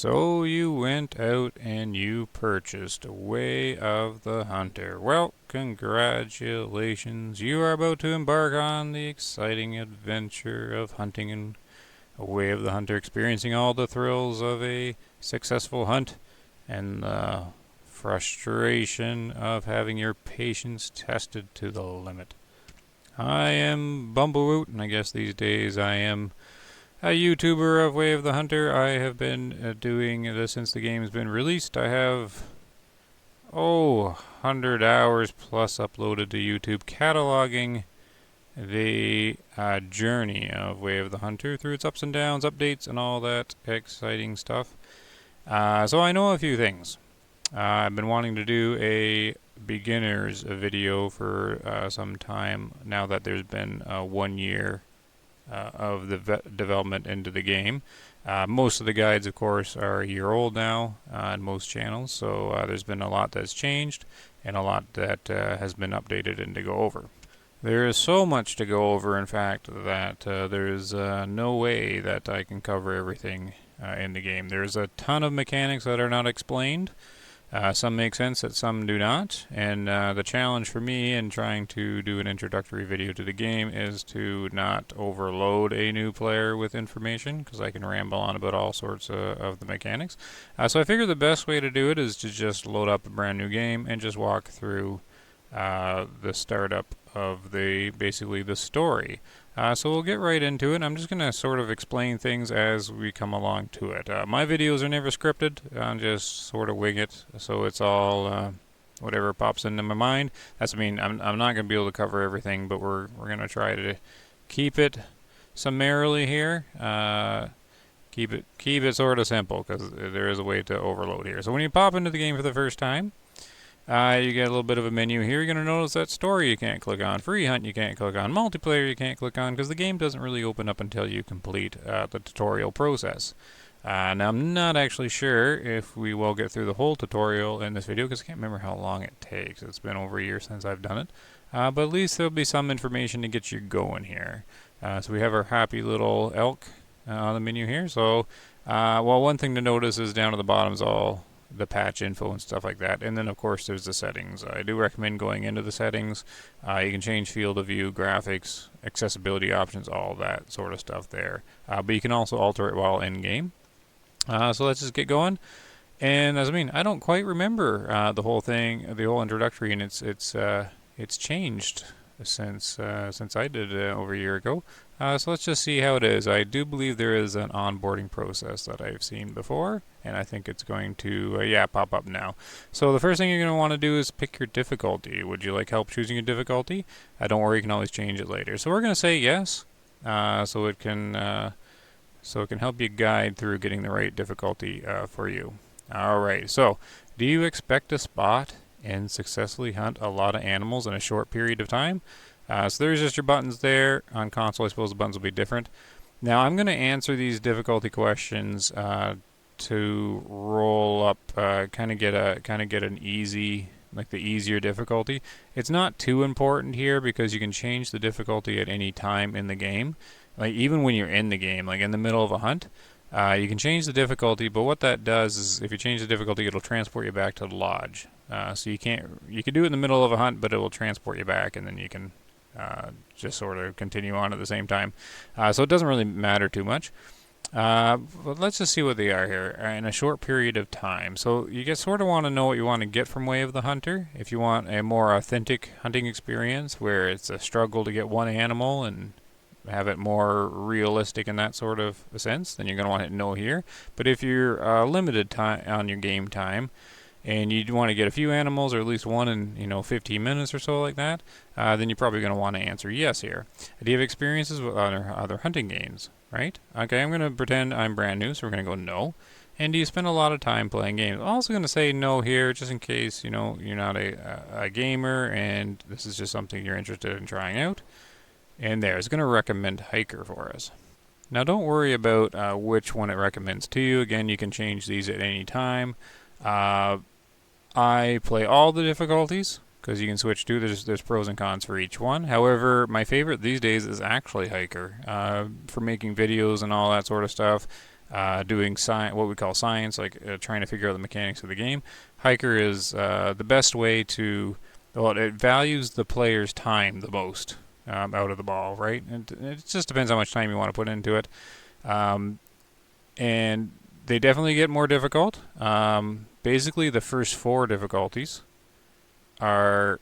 So you went out and you purchased Way of the Hunter. Well, congratulations. You are about to embark on the exciting adventure of hunting in a Way of the Hunter, experiencing all the thrills of a successful hunt and the frustration of having your patience tested to the limit. I am Bumblewoot, and I guess these days I am a YouTuber of Way of the Hunter. I have been doing this since the game has been released. I have 100 hours plus uploaded to YouTube, cataloging the journey of Way of the Hunter through its ups and downs, updates, and all that exciting stuff. So I know a few things. I've been wanting to do a beginner's video for some time now that there's been 1 year of the development into the game. Most of the guides, of course, are a year old now on most channels, so there's been a lot that's changed and a lot that has been updated and to go over. There is so much to go over, in fact, that there's no way that I can cover everything in the game. There's a ton of mechanics that are not explained. Some make sense that some do not, and the challenge for me in trying to do an introductory video to the game is to not overload a new player with information, because I can ramble on about all sorts of the mechanics. So I figured the best way to do it is to just load up a brand new game and just walk through the startup of basically the story. So we'll get right into it. I'm just going to sort of explain things as we come along to it. My videos are never scripted. I'm just sort of wing it, so it's all whatever pops into my mind. I'm not going to be able to cover everything, but we're going to try to keep it summarily here. Keep it sort of simple, because there is a way to overload here. So when you pop into the game for the first time, you get a little bit of a menu here. You're going to notice that story you can't click on, free hunt you can't click on, multiplayer you can't click on, because the game doesn't really open up until you complete the tutorial process. Now I'm not actually sure if we will get through the whole tutorial in this video, because I can't remember how long it takes. It's been over a year since I've done it. But at least there'll be some information to get you going here. So we have our happy little elk on the menu here. So, one thing to notice is down at the bottom is all the patch info and stuff like that, and then of course there's the settings. I do recommend going into the settings. You can change field of view, graphics, accessibility options, all that sort of stuff there, but you can also alter it while in game. So let's just get going. And I don't quite remember the whole thing, the whole introductory, and it's changed since I did it over a year ago. So let's just see how it is. I do believe there is an onboarding process that I've seen before, and I think it's going to pop up now. So the first thing you're going to want to do is pick your difficulty. Would you like help choosing your difficulty? Don't worry, you can always change it later. So we're going to say yes, so it can help you guide through getting the right difficulty for you. All right. So do you expect to spot and successfully hunt a lot of animals in a short period of time? So there's just your buttons there. On console, I suppose the buttons will be different. Now I'm going to answer these difficulty questions to roll up, kind of get an easy, like the easier difficulty. It's not too important here because you can change the difficulty at any time in the game. Like even when you're in the game, like in the middle of a hunt, you can change the difficulty. But what that does is, if you change the difficulty, it'll transport you back to the lodge. So you can do it in the middle of a hunt, but it will transport you back, and then you can just sort of continue on at the same time. So it doesn't really matter too much. But let's just see what they are here in a short period of time. So you sort of want to know what you want to get from Way of the Hunter. If you want a more authentic hunting experience where it's a struggle to get one animal and have it more realistic in that sort of a sense, then you're going to want to know here. But if you're limited time on your game time, and you want to get a few animals, or at least one in 15 minutes or so like that, then you're probably going to want to answer yes here. Do you have experiences with other hunting games, right? Okay, I'm going to pretend I'm brand new, so we're going to go no. And do you spend a lot of time playing games? I'm also going to say no here, just in case you're not a gamer and this is just something you're interested in trying out. And there, it's going to recommend hiker for us. Now don't worry about which one it recommends to you. Again, you can change these at any time. I play all the difficulties because you can switch to. There's pros and cons for each one. However, my favorite these days is actually hiker for making videos and all that sort of stuff. doing what we call science, like trying to figure out the mechanics of the game. Hiker is the best way to, well, it values the player's time the most out of the ball, right? And it just depends how much time you want to put into it. And they definitely get more difficult. Basically, the first 4 difficulties are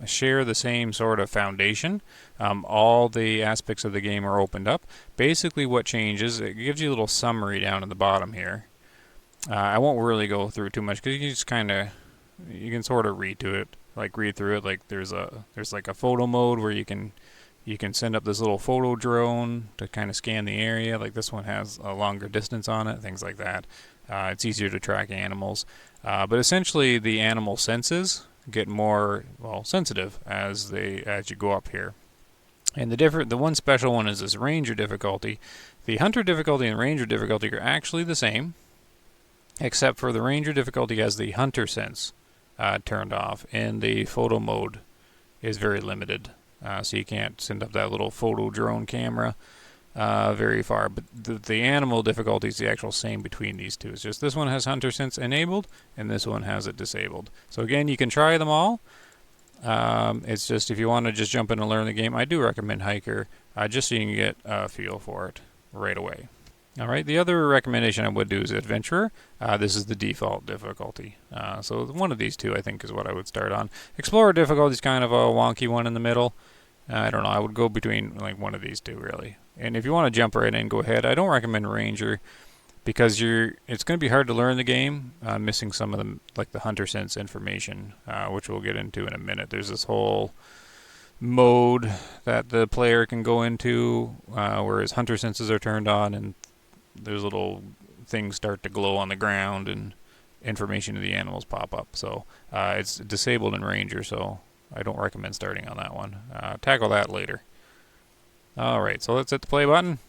share the same sort of foundation. All the aspects of the game are opened up. Basically, what changes, it gives you a little summary down at the bottom here. I won't really go through too much because you just you can sort of read through it. Like there's like a photo mode where you can send up this little photo drone to kind of scan the area. Like this one has a longer distance on it, things like that. It's easier to track animals. But essentially, the animal senses get more sensitive as you go up here. And the one special one is this ranger difficulty. The hunter difficulty and ranger difficulty are actually the same, except for the ranger difficulty has the hunter sense turned off, and the photo mode is very limited. So you can't send up that little photo drone camera very far. But the animal difficulty is the actual same between these two. It's just this one has hunter sense enabled, and this one has it disabled. So again, you can try them all. It's just if you want to just jump in and learn the game, I do recommend Hiker, just so you can get a feel for it right away. All right, the other recommendation I would do is Adventurer. This is the default difficulty. So one of these two, I think, is what I would start on. Explorer difficulty is kind of a wonky one in the middle. I don't know. I would go between like one of these two, really. And if you want to jump right in, go ahead. I don't recommend Ranger because it's going to be hard to learn the game, missing some of the hunter sense information, which we'll get into in a minute. There's this whole mode that the player can go into where his hunter senses are turned on, and there's little things start to glow on the ground and information of the animals pop up. So it's disabled in Ranger, so I don't recommend starting on that one. Tackle that later. Alright, so let's hit the play button.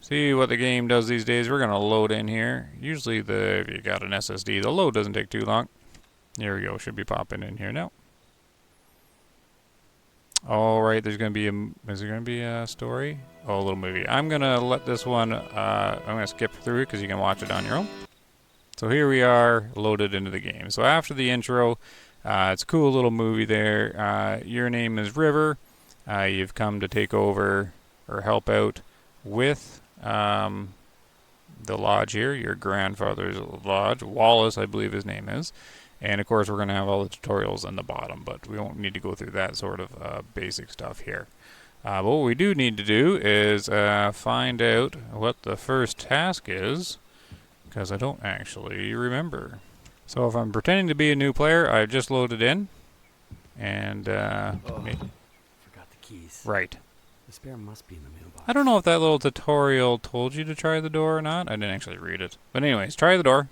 See what the game does these days. We're going to load in here. Usually if you got an SSD, the load doesn't take too long. There we go. Should be popping in here now. Alright, is there going to be a story? Oh, a little movie. I'm going to let this one, I'm going to skip through it because you can watch it on your own. So here we are, loaded into the game. So after the intro, it's a cool little movie there. Your name is River. You've come to take over or help out with the lodge here, your grandfather's lodge. Wallace, I believe his name is. And of course, we're going to have all the tutorials in the bottom, but we won't need to go through that sort of basic stuff here. But what we do need to do is find out what the first task is, because I don't actually remember. So if I'm pretending to be a new player, I've just loaded in, and forgot the keys. Right. The spare must be in the mailbox. I don't know if that little tutorial told you to try the door or not. I didn't actually read it. But anyways, try the door.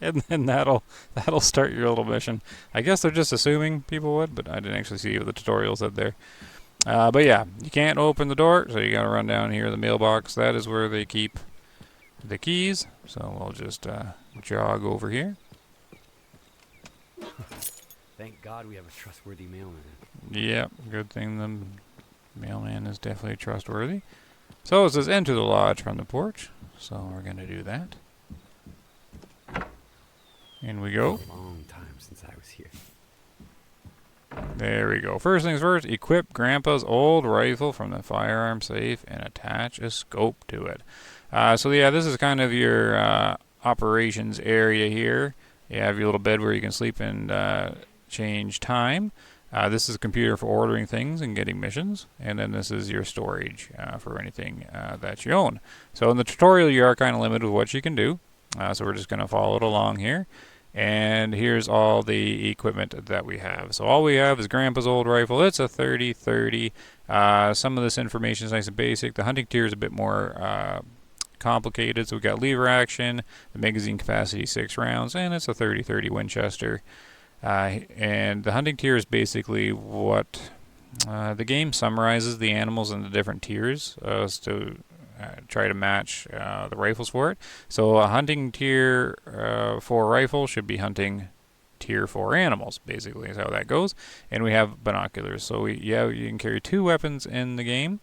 And then that'll start your little mission. I guess they're just assuming people would, but I didn't actually see what the tutorial said there. But yeah, you can't open the door, so you gotta run down here to the mailbox. That is where they keep the keys. So we'll just jog over here. Thank God we have a trustworthy mailman. Yep, good thing the mailman is definitely trustworthy. So it says enter the lodge from the porch. So we're gonna do that. In we go. A long time since I was here. There we go. First things first, equip Grandpa's old rifle from the firearm safe and attach a scope to it. So yeah, this is kind of your operations area here. You have your little bed where you can sleep and change time. This is a computer for ordering things and getting missions. And then this is your storage for anything that you own. So in the tutorial, you are kind of limited with what you can do. So we're just going to follow it along here. And here's all the equipment that we have. So all we have is Grandpa's old rifle. It's a 30-30. Some of this information is nice and basic. The hunting tier is a bit more complicated. So we've got lever action, the magazine capacity 6 rounds, and it's a 30-30 Winchester. And the hunting tier is basically what the game summarizes the animals in the different tiers to try to match the rifles for it. So a hunting tier 4 rifle should be hunting tier 4 animals, basically is how that goes. And we have binoculars. So you can carry 2 weapons in the game.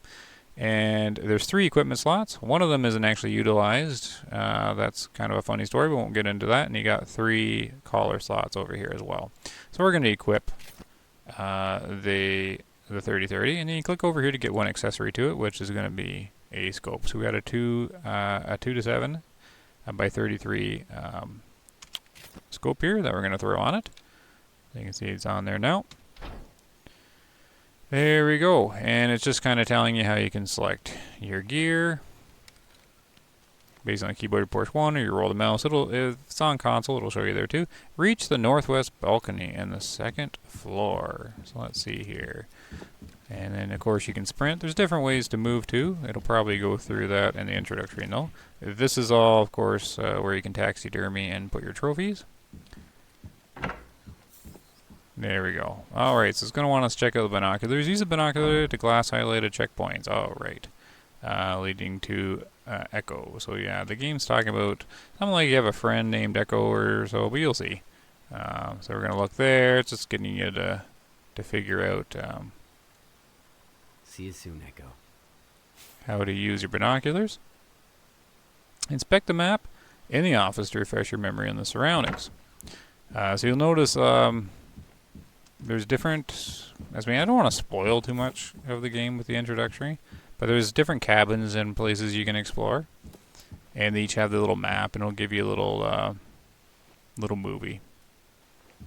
And there's 3 equipment slots. One of them isn't actually utilized. That's kind of a funny story. We won't get into that. And you got 3 collar slots over here as well. So we're going to equip the 3030, and then you click over here to get one accessory to it, which is going to be a scope. So we got a 2 to 7 by 33 scope here that we're going to throw on it. You can see it's on there now. There we go, and it's just kind of telling you how you can select your gear based on the keyboard push 1, or you roll the mouse. If it's on console, it'll show you there too. Reach the northwest balcony and the 2nd floor. So let's see here. And then of course you can sprint. There's different ways to move too. It'll probably go through that in the introductory though. This is all of course where you can taxidermy and put your trophies. There we go. Alright, so it's going to want us to check out the binoculars. Use the binocular to glass highlighted checkpoints. Alright. Leading to Echo. So yeah, the game's talking about something like you have a friend named Echo or so, but you'll see. So we're going to look there. It's just getting you to figure out See you soon, Echo. how to use your binoculars. Inspect the map in the office to refresh your memory on the surroundings. So you'll notice there's different, I don't want to spoil too much of the game with the introductory, but there's different cabins and places you can explore, and they each have the little map, and it'll give you a little little movie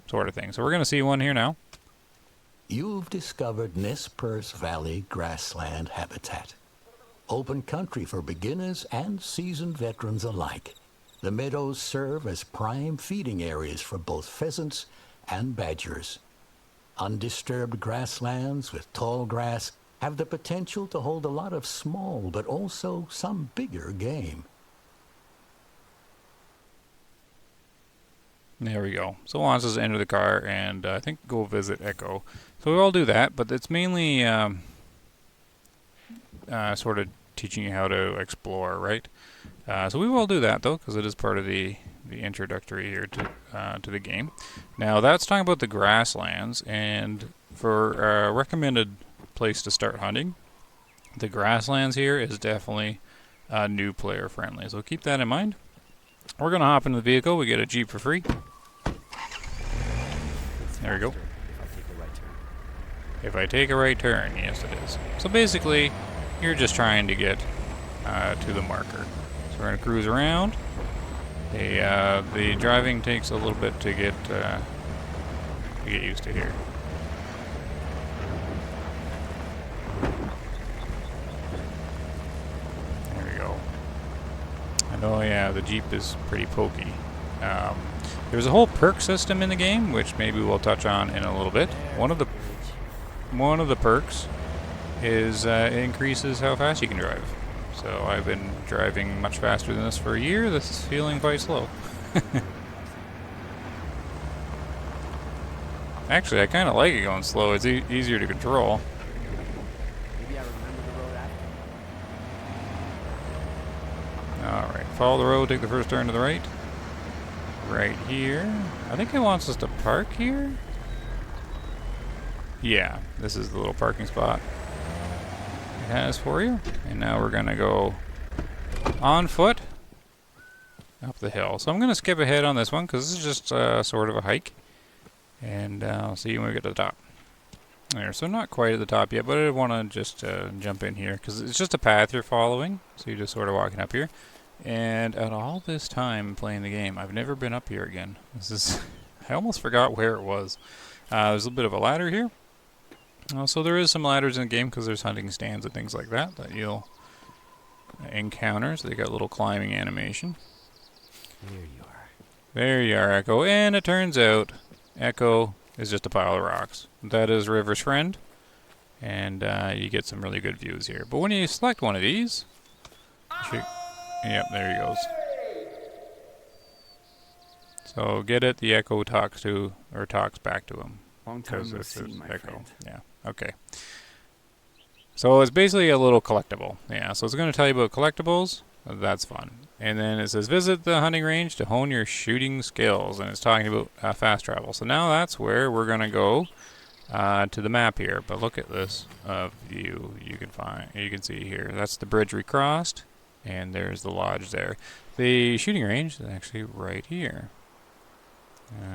sort of thing. So we're going to see one here now. You've discovered Nez Perce Valley grassland habitat. Open country for beginners and seasoned veterans alike. The meadows serve as prime feeding areas for both pheasants and badgers. Undisturbed grasslands with tall grass have the potential to hold a lot of small but also some bigger game. There we go. So it wants us to enter the car and I think go visit Echo. So we'll all do that, but it's mainly sort of teaching you how to explore, right? So we will do that though, because it is part of the introductory here to the game. Now that's talking about the grasslands, and for a recommended place to start hunting, the grasslands here is definitely new player friendly. So keep that in mind. We're gonna hop into the vehicle. We get a Jeep for free. There we go. If I take a right turn, yes it is. So basically, you're just trying to get to the marker. So we're gonna cruise around. The driving takes a little bit to get used to here. There we go. And oh yeah, the Jeep is pretty pokey. There's a whole perk system in the game, which maybe we'll touch on in a little bit. One of the perks is it increases how fast you can drive. So I've been driving much faster than this for a year. This is feeling quite slow. Actually, I kind of like it going slow. It's easier to control. Maybe I remember the road after. Alright, follow the road, take the first turn to the right. Right here. I think it wants us to park here. Yeah, this is the little parking spot it has for you. And now we're going to go on foot up the hill. So I'm going to skip ahead on this one because this is just sort of a hike. And I'll see you when we get to the top. There, so not quite at the top yet, but I want to just jump in here because it's just a path you're following. So you're just sort of walking up here. And at all this time playing the game, I've never been up here again. This is, I almost forgot where it was. There's a bit of a ladder here. So there is some ladders in the game because there's hunting stands and things like that you'll encounter. So they got a little climbing animation. There you are. There you are, Echo. And it turns out Echo is just a pile of rocks. That is River's friend. And you get some really good views here. But when you select one of these, yep, there he goes. So get it, the Echo talks back to him. Long time no This see, is my Echo. friend. Yeah, okay. So it's basically a little collectible. Yeah, so it's going to tell you about collectibles. That's fun. And then it says visit the hunting range to hone your shooting skills. And it's talking about fast travel. So now that's where we're going to go to the map here. But look at this view you can see here. That's the bridge we crossed, and there's the lodge there. The shooting range is actually right here,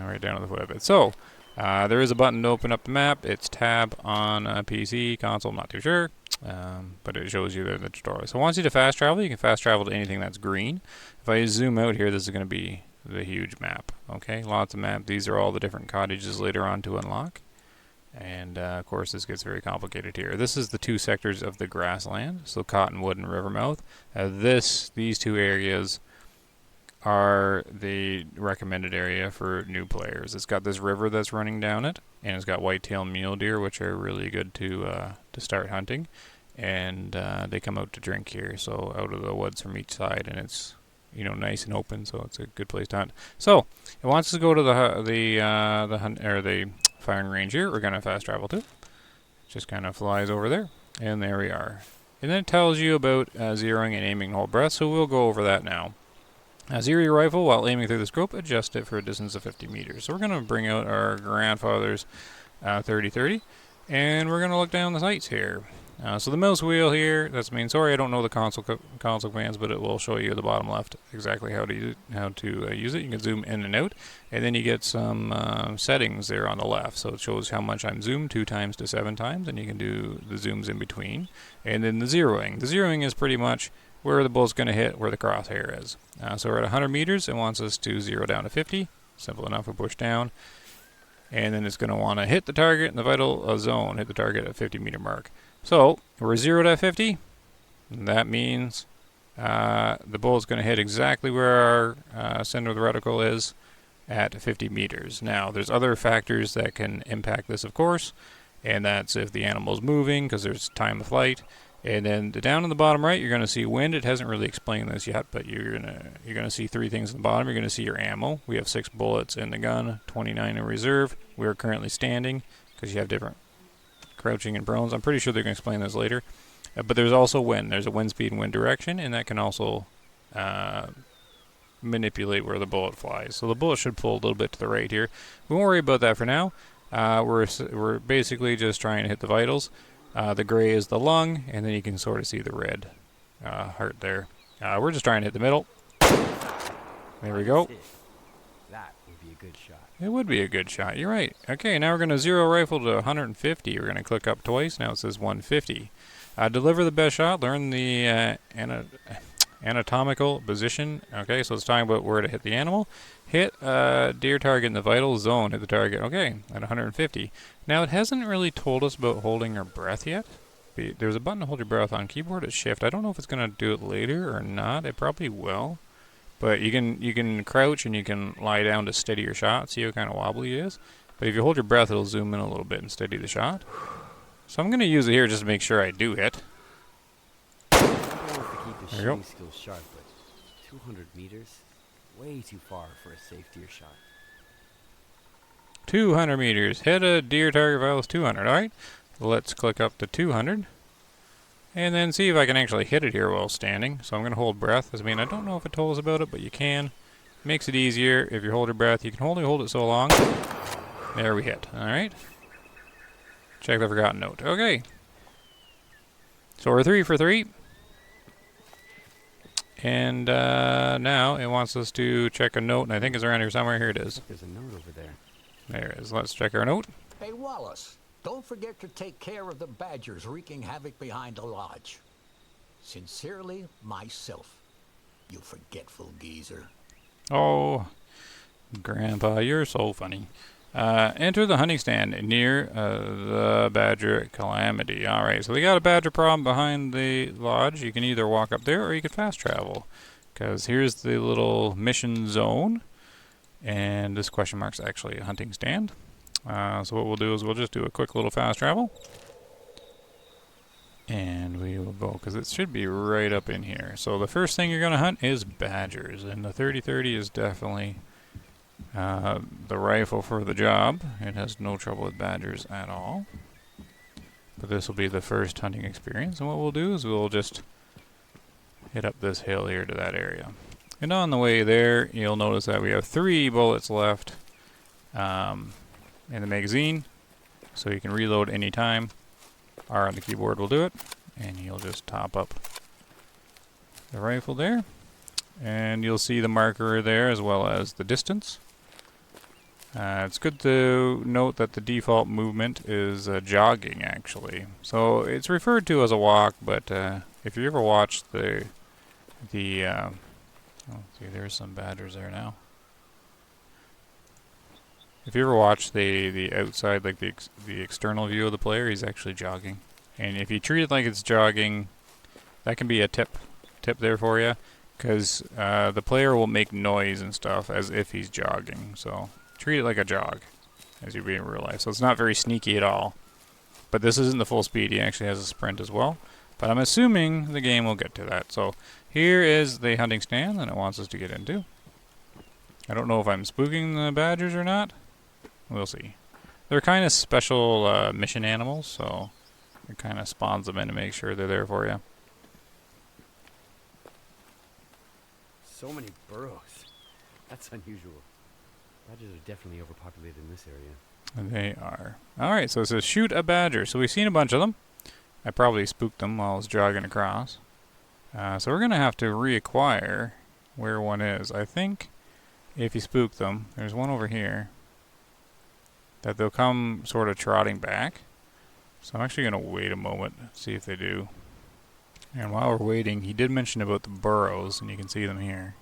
right down to the foot of it. So there is a button to open up the map. It's tab on a PC, console, I'm not too sure. But it shows you the tutorial. So it wants you to fast travel. You can fast travel to anything that's green. If I zoom out here, this is going to be the huge map. Okay, lots of maps. These are all the different cottages later on to unlock. And of course, this gets very complicated here. This is the 2 sectors of the grassland. So Cottonwood and Rivermouth. These 2 areas are the recommended area for new players. It's got this river that's running down it, and it's got whitetail mule deer, which are really good to start hunting. And they come out to drink here, so out of the woods from each side, and it's nice and open, so it's a good place to hunt. So it wants us to go to the firing range here. We're gonna fast travel to. Just kind of flies over there, and there we are. And then it tells you about zeroing and aiming and hold breath. So we'll go over that now. Zero your rifle while aiming through the scope. Adjust it for a distance of 50 meters. So we're going to bring out our grandfather's 30-30, and we're going to look down the sights here. So the mouse wheel here, that's sorry I don't know the console commands, but it will show you the bottom left exactly how to use it. You can zoom in and out, and then you get some settings there on the left. So it shows how much I'm zoomed, 2 times to 7 times, and you can do the zooms in between. And then the zeroing. The zeroing is pretty much where the bullet's going to hit, where the crosshair is. So we're at 100 meters. It wants us to zero down to 50. Simple enough. We push down. And then it's going to want to hit the target in the vital zone, hit the target at 50 meter mark. So we're zeroed at 50. That means the bullet's going to hit exactly where our center of the reticle is at 50 meters. Now, there's other factors that can impact this, of course, and that's if the animal's moving, because there's time of flight. And then down in the bottom right, you're going to see wind. It hasn't really explained this yet, but you're gonna see 3 things in the bottom. You're going to see your ammo. We have 6 bullets in the gun, 29 in reserve. We are currently standing because you have different crouching and prones. I'm pretty sure they're going to explain this later. But there's also wind. There's a wind speed and wind direction, and that can also manipulate where the bullet flies. So the bullet should pull a little bit to the right here. We won't worry about that for now. We're basically just trying to hit the vitals. The gray is the lung, and then you can sort of see the red heart there. We're just trying to hit the middle. There we go. That would be a good shot. It would be a good shot. You're right. Okay, now we're going to zero rifle to 150. We're going to click up twice. Now it says 150. Deliver the best shot. Learn the anatomical position. Okay, so it's talking about where to hit the animal. Hit deer target in the vital zone. Hit the target. Okay, at 150. Now it hasn't really told us about holding our breath yet. There's a button to hold your breath on keyboard. It's shift. I don't know if it's going to do it later or not. It probably will. But you can crouch and you can lie down to steady your shot. See how kind of wobbly it is. But if you hold your breath, it'll zoom in a little bit and steady the shot. So I'm going to use it here just to make sure I do hit. I don't want to keep the shooting skills sharp, but 200 meters? Way too far for a safe deer shot. 200 meters. Hit a deer target vital is 200. Alright. Let's click up to 200. And then see if I can actually hit it here while standing. So I'm going to hold breath. I don't know if it told us about it, but you can. Makes it easier if you hold your breath. You can only hold it so long. There we hit. Alright. Check the forgotten note. Okay. So we're 3 for 3. And now it wants us to check a note, and I think it's around here somewhere. Here it is. There's a note over there. There it is. Let's check our note. Hey, Wallace, don't forget to take care of the badgers wreaking havoc behind the lodge. Sincerely, myself. You forgetful geezer. Oh, Grandpa, you're so funny. Enter the hunting stand near the badger calamity. Alright, so we got a badger problem behind the lodge. You can either walk up there or you can fast travel. Because here's the little mission zone. And this question mark's actually a hunting stand. So what we'll do is we'll just do a quick little fast travel. And we will go, because it should be right up in here. So the first thing you're going to hunt is badgers. And the 30-30 is definitely the rifle for the job. It has no trouble with badgers at all. But this will be the first hunting experience. And what we'll do is we'll just hit up this hill here to that area. And on the way there, you'll notice that we have 3 bullets left in the magazine. so you can reload anytime. R on the keyboard will do it, and you'll just top up the rifle there, and you'll see the marker there as well as the distance. It's good to note that the default movement is jogging, actually. So it's referred to as a walk, but if you ever watch oh, see, there's some badgers there now. If you ever watch the outside, like the external view of the player, he's actually jogging. And if you treat it like it's jogging, that can be a tip there for you, because the player will make noise and stuff as if he's jogging. So treat it like a jog, as you'd be in real life. So it's not very sneaky at all. But this isn't the full speed. He actually has a sprint as well. But I'm assuming the game will get to that. So here is the hunting stand that it wants us to get into. I don't know if I'm spooking the badgers or not. We'll see. They're kind of special mission animals, so it kind of spawns them in to make sure they're there for you. So many burrows. That's unusual. Badgers are definitely overpopulated in this area. They are. Alright, so it says shoot a badger. So we've seen a bunch of them. I probably spooked them while I was jogging across. So we're going to have to reacquire where one is. I think if you spook them, there's one over here, that they'll come sort of trotting back. So I'm actually going to wait a moment, see if they do. And while we're waiting, he did mention about the burrows, and you can see them here.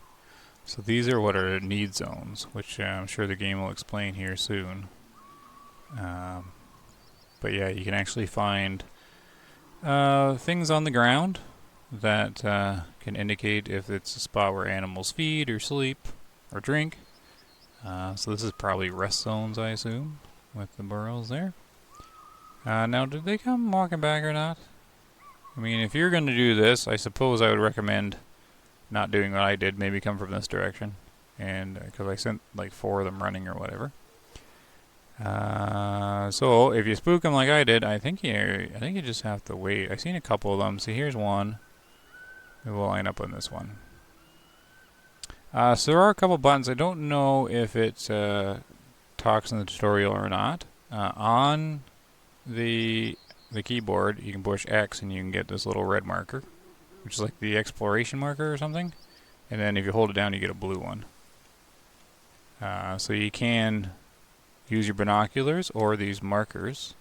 So these are what are need zones, which I'm sure the game will explain here soon. But yeah, you can actually find things on the ground that can indicate if it's a spot where animals feed or sleep or drink. So this is probably rest zones, I assume, with the burrows there. Now, did they come walking back or not? I mean, if you're going to do this, I suppose I would recommend not doing what I did. Maybe come from this direction, and because I sent like 4 of them running or whatever. So if you spook them like I did, I think you just have to wait. I've seen a couple of them. See, here's one. We will line up on this one. So there are a couple buttons. I don't know if it talks in the tutorial or not. On the keyboard, you can push X and you can get this little red marker, which is like the exploration marker or something. And then if you hold it down, you get a blue one. So you can use your binoculars or these markers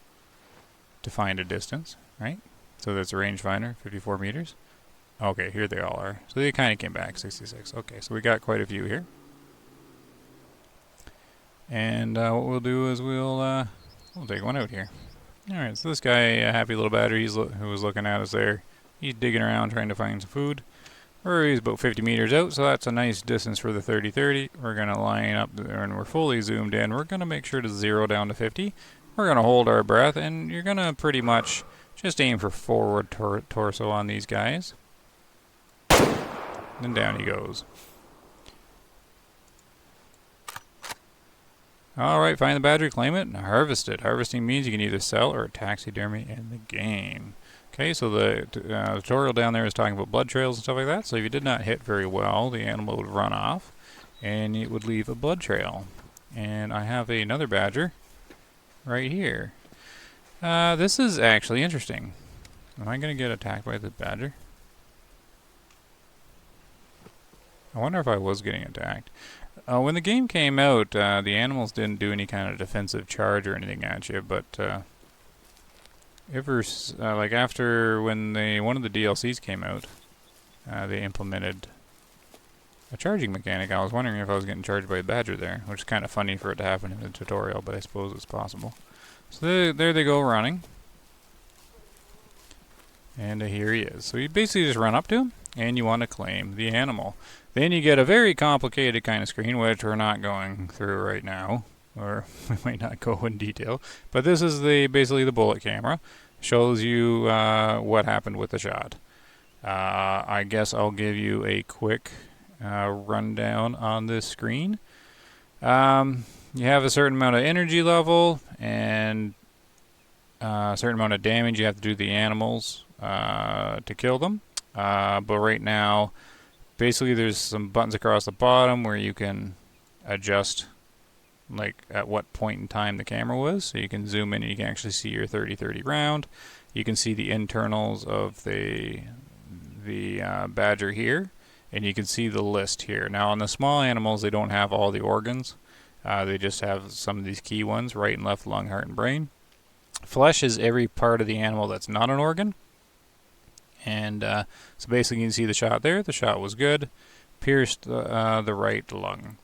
to find a distance, right? So that's a rangefinder, 54 meters. Okay, here they all are. So they kind of came back, 66. Okay, so we got quite a few here. And what we'll do is we'll take one out here. Alright, so this guy, a happy little badger, who was looking at us there, he's digging around trying to find some food. He's about 50 meters out, so that's a nice distance for the 30-30. We're going to line up there, and we're fully zoomed in. We're going to make sure to zero down to 50. We're going to hold our breath, and you're going to pretty much just aim for forward torso on these guys. And down he goes. Alright, find the badger, claim it, and harvest it. Harvesting means you can either sell or taxidermy in the game. Okay, so the tutorial down there is talking about blood trails and stuff like that. So if you did not hit very well, the animal would run off, and it would leave a blood trail. And I have another badger right here. This is actually interesting. Am I going to get attacked by the badger? I wonder if I was getting attacked. When the game came out, the animals didn't do any kind of defensive charge or anything at you, but like after when one of the DLCs came out, they implemented a charging mechanic. I was wondering if I was getting charged by a badger there, which is kind of funny for it to happen in the tutorial, but I suppose it's possible. So there they go running. And here he is. So you basically just run up to him, and you want to claim the animal. Then you get a very complicated kind of screen, which we're not going through right now, or we might not go in detail. But this is basically the bullet camera. Shows you what happened with the shot. I guess I'll give you a quick rundown on this screen. You have a certain amount of energy level and a certain amount of damage you have to do to the animals to kill them. But right now, basically there's some buttons across the bottom where you can adjust like at what point in time the camera was. So you can zoom in and you can actually see your 30-30 round. You can see the internals of the badger here, and you can see the list here. Now on the small animals, they don't have all the organs. They just have some of these key ones: right and left lung, heart, and brain. Flesh is every part of the animal that's not an organ. And so basically you can see the shot there. The shot was good. Pierced the right lung.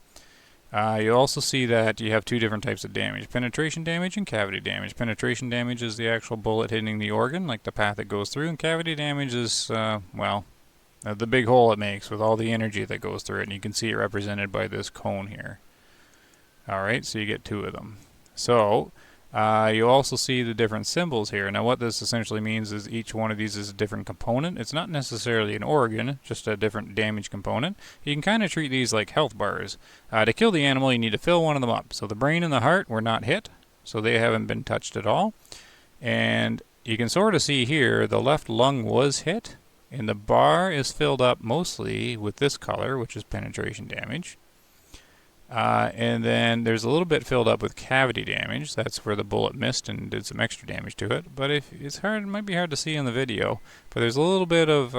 You also see that you have two different types of damage: penetration damage and cavity damage. Penetration damage is the actual bullet hitting the organ, like the path it goes through, and cavity damage is, the big hole it makes with all the energy that goes through it, and you can see it represented by this cone here. Alright, so you get two of them. So, you also see the different symbols here. Now what this essentially means is each one of these is a different component. It's not necessarily an organ, just a different damage component. You can kind of treat these like health bars. To kill the animal, you need to fill one of them up. So the brain and the heart were not hit, so they haven't been touched at all. And you can sort of see here, the left lung was hit, and the bar is filled up mostly with this color, which is penetration damage. And then there's a little bit filled up with cavity damage. That's where the bullet missed and did some extra damage to it. But if it's hard, it might be hard to see in the video. But there's a little bit of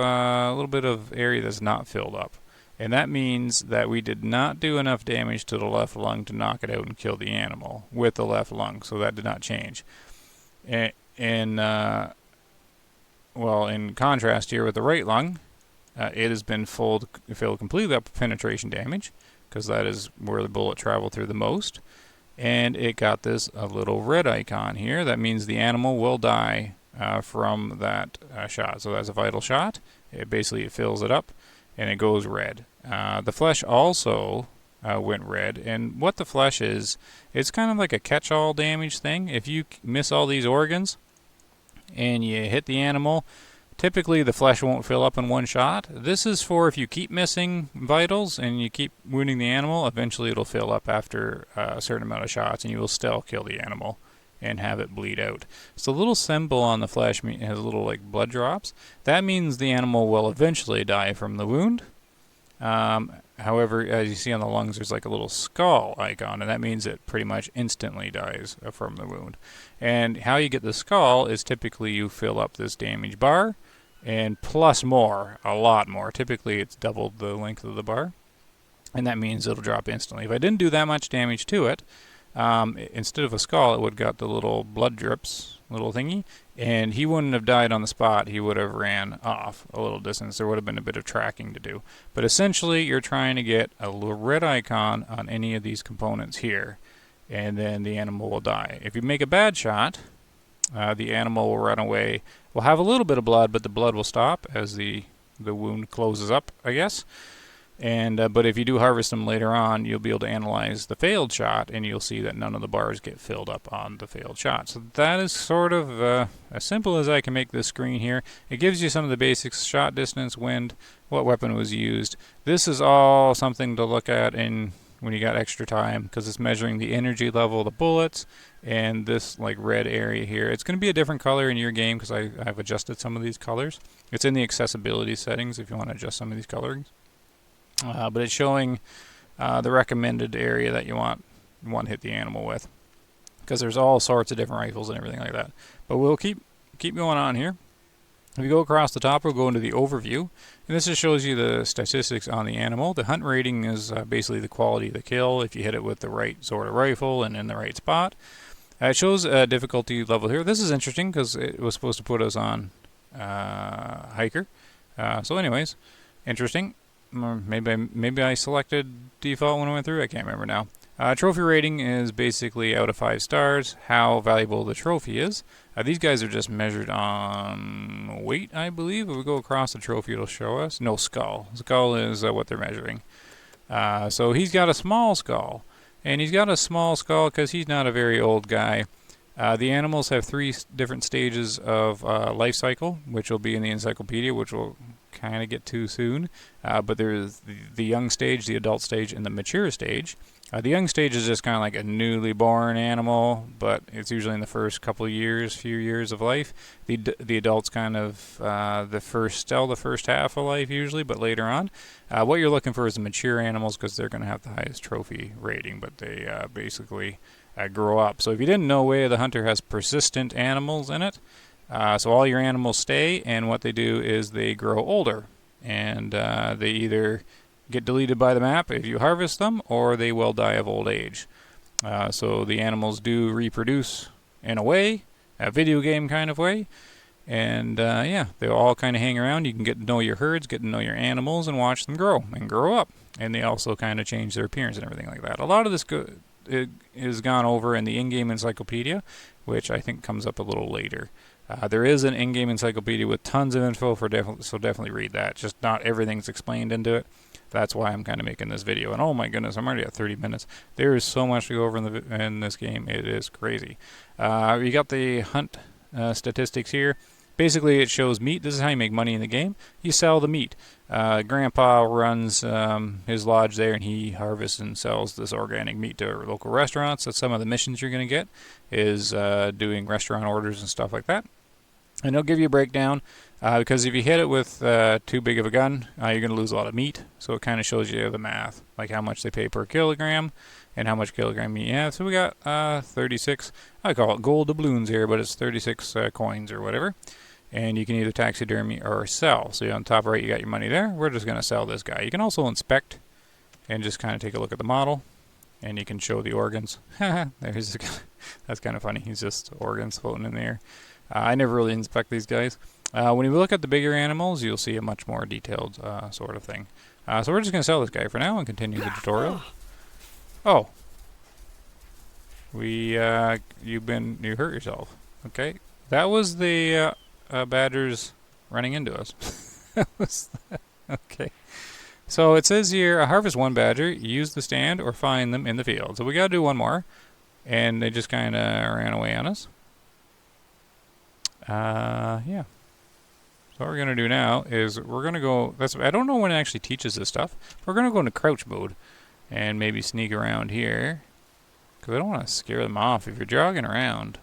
area that's not filled up, and that means that we did not do enough damage to the left lung to knock it out and kill the animal with the left lung. So that did not change. In contrast here with the right lung, it has been filled completely up with penetration damage, because that is where the bullet traveled through the most. And it got this a little red icon here. That means the animal will die from that shot. So that's a vital shot. It fills it up and it goes red. The flesh also went red. And what the flesh is, it's kind of like a catch-all damage thing. If you miss all these organs and you hit the animal, typically the flesh won't fill up in one shot. This is for if you keep missing vitals and you keep wounding the animal, eventually it'll fill up after a certain amount of shots, and you will still kill the animal and have it bleed out. So the little symbol on the flesh has little like blood drops. That means the animal will eventually die from the wound. However, as you see on the lungs, there's like a little skull icon, and that means it pretty much instantly dies from the wound. And how you get the skull is typically you fill up this damage bar, and plus more, a lot more. Typically it's doubled the length of the bar, and that means it'll drop instantly. If I didn't do that much damage to it, instead of a skull, it would have got the little blood drips, little thingy, and he wouldn't have died on the spot. He would have ran off a little distance. There would have been a bit of tracking to do. But essentially, you're trying to get a little red icon on any of these components here, and then the animal will die. If you make a bad shot, the animal will run away. Will have a little bit of blood, but the blood will stop as the wound closes up, I guess. And but if you do harvest them later on, you'll be able to analyze the failed shot, and you'll see that none of the bars get filled up on the failed shot. So that is sort of as simple as I can make this screen here. It gives you some of the basics: shot distance, wind, what weapon was used. This is all something to look at when you got extra time, because it's measuring the energy level of the bullets, and this like red area here. It's going to be a different color in your game because I've adjusted some of these colors. It's in the accessibility settings if you want to adjust some of these colorings. But it's showing the recommended area that you want to hit the animal with, because there's all sorts of different rifles and everything like that. But we'll keep going on here. If you go across the top, we'll go into the overview, and this just shows you the statistics on the animal. The hunt rating is basically the quality of the kill if you hit it with the right sort of rifle and in the right spot. It shows a difficulty level here. This is interesting because it was supposed to put us on hiker. So anyways, interesting. Maybe I selected default when I went through. I can't remember now. Trophy rating is basically out of 5 stars, how valuable the trophy is. These guys are just measured on weight, I believe. If we go across the trophy, it'll show us. No, skull. Skull is what they're measuring. So he's got a small skull. And he's got a small skull because he's not a very old guy. The animals have 3 different stages of life cycle, which will be in the encyclopedia, which will kind of get too soon. But there's the young stage, the adult stage, and the mature stage. The young stage is just kind of like a newly born animal, but it's usually in the first couple of years, few years of life. The adult's kind of the first half of life usually, but later on. What you're looking for is the mature animals because they're going to have the highest trophy rating, but they basically grow up. So if you didn't know, Way of the Hunter has persistent animals in it. So all your animals stay, and what they do is they grow older, and they either get deleted by the map if you harvest them, or they will die of old age. So the animals do reproduce in a way, a video game kind of way, and yeah, they all kind of hang around. You can get to know your herds, get to know your animals, and watch them grow and grow up. And they also kind of change their appearance and everything like that. A lot of this is gone over in the in-game encyclopedia, which I think comes up a little later. There is an in-game encyclopedia with tons of info so definitely read that. Just not everything's explained into it. That's why I'm kind of making this video. And oh my goodness, I'm already at 30 minutes. There is so much to go over in this game. It is crazy. You got the hunt statistics here. Basically, it shows meat. This is how you make money in the game. You sell the meat. Grandpa runs his lodge there, and he harvests and sells this organic meat to local restaurants. That's some of the missions you're going to get, is doing restaurant orders and stuff like that. And they'll give you a breakdown, because if you hit it with too big of a gun, you're going to lose a lot of meat. So it kind of shows you the math, like how much they pay per kilogram and how much kilogram meat you have. So we got 36, I call it gold doubloons here, but it's 36 coins or whatever. And you can either taxidermy or sell. So on top right, you got your money there. We're just going to sell this guy. You can also inspect and just kind of take a look at the model, and you can show the organs. There's that's kind of funny. He's just organs floating in the air. I never really inspect these guys. When you look at the bigger animals, you'll see a much more detailed sort of thing. So we're just going to sell this guy for now and continue the tutorial. Oh. You hurt yourself. Okay. That was the badgers running into us. Okay. So it says here, harvest one badger, use the stand, or find them in the field. So we got to do one more. And they just kind of ran away on us. Yeah. So what we're going to do now is we're going to go, I don't know when it actually teaches this stuff. We're going to go into crouch mode and maybe sneak around here, because I don't want to scare them off. If you're jogging around,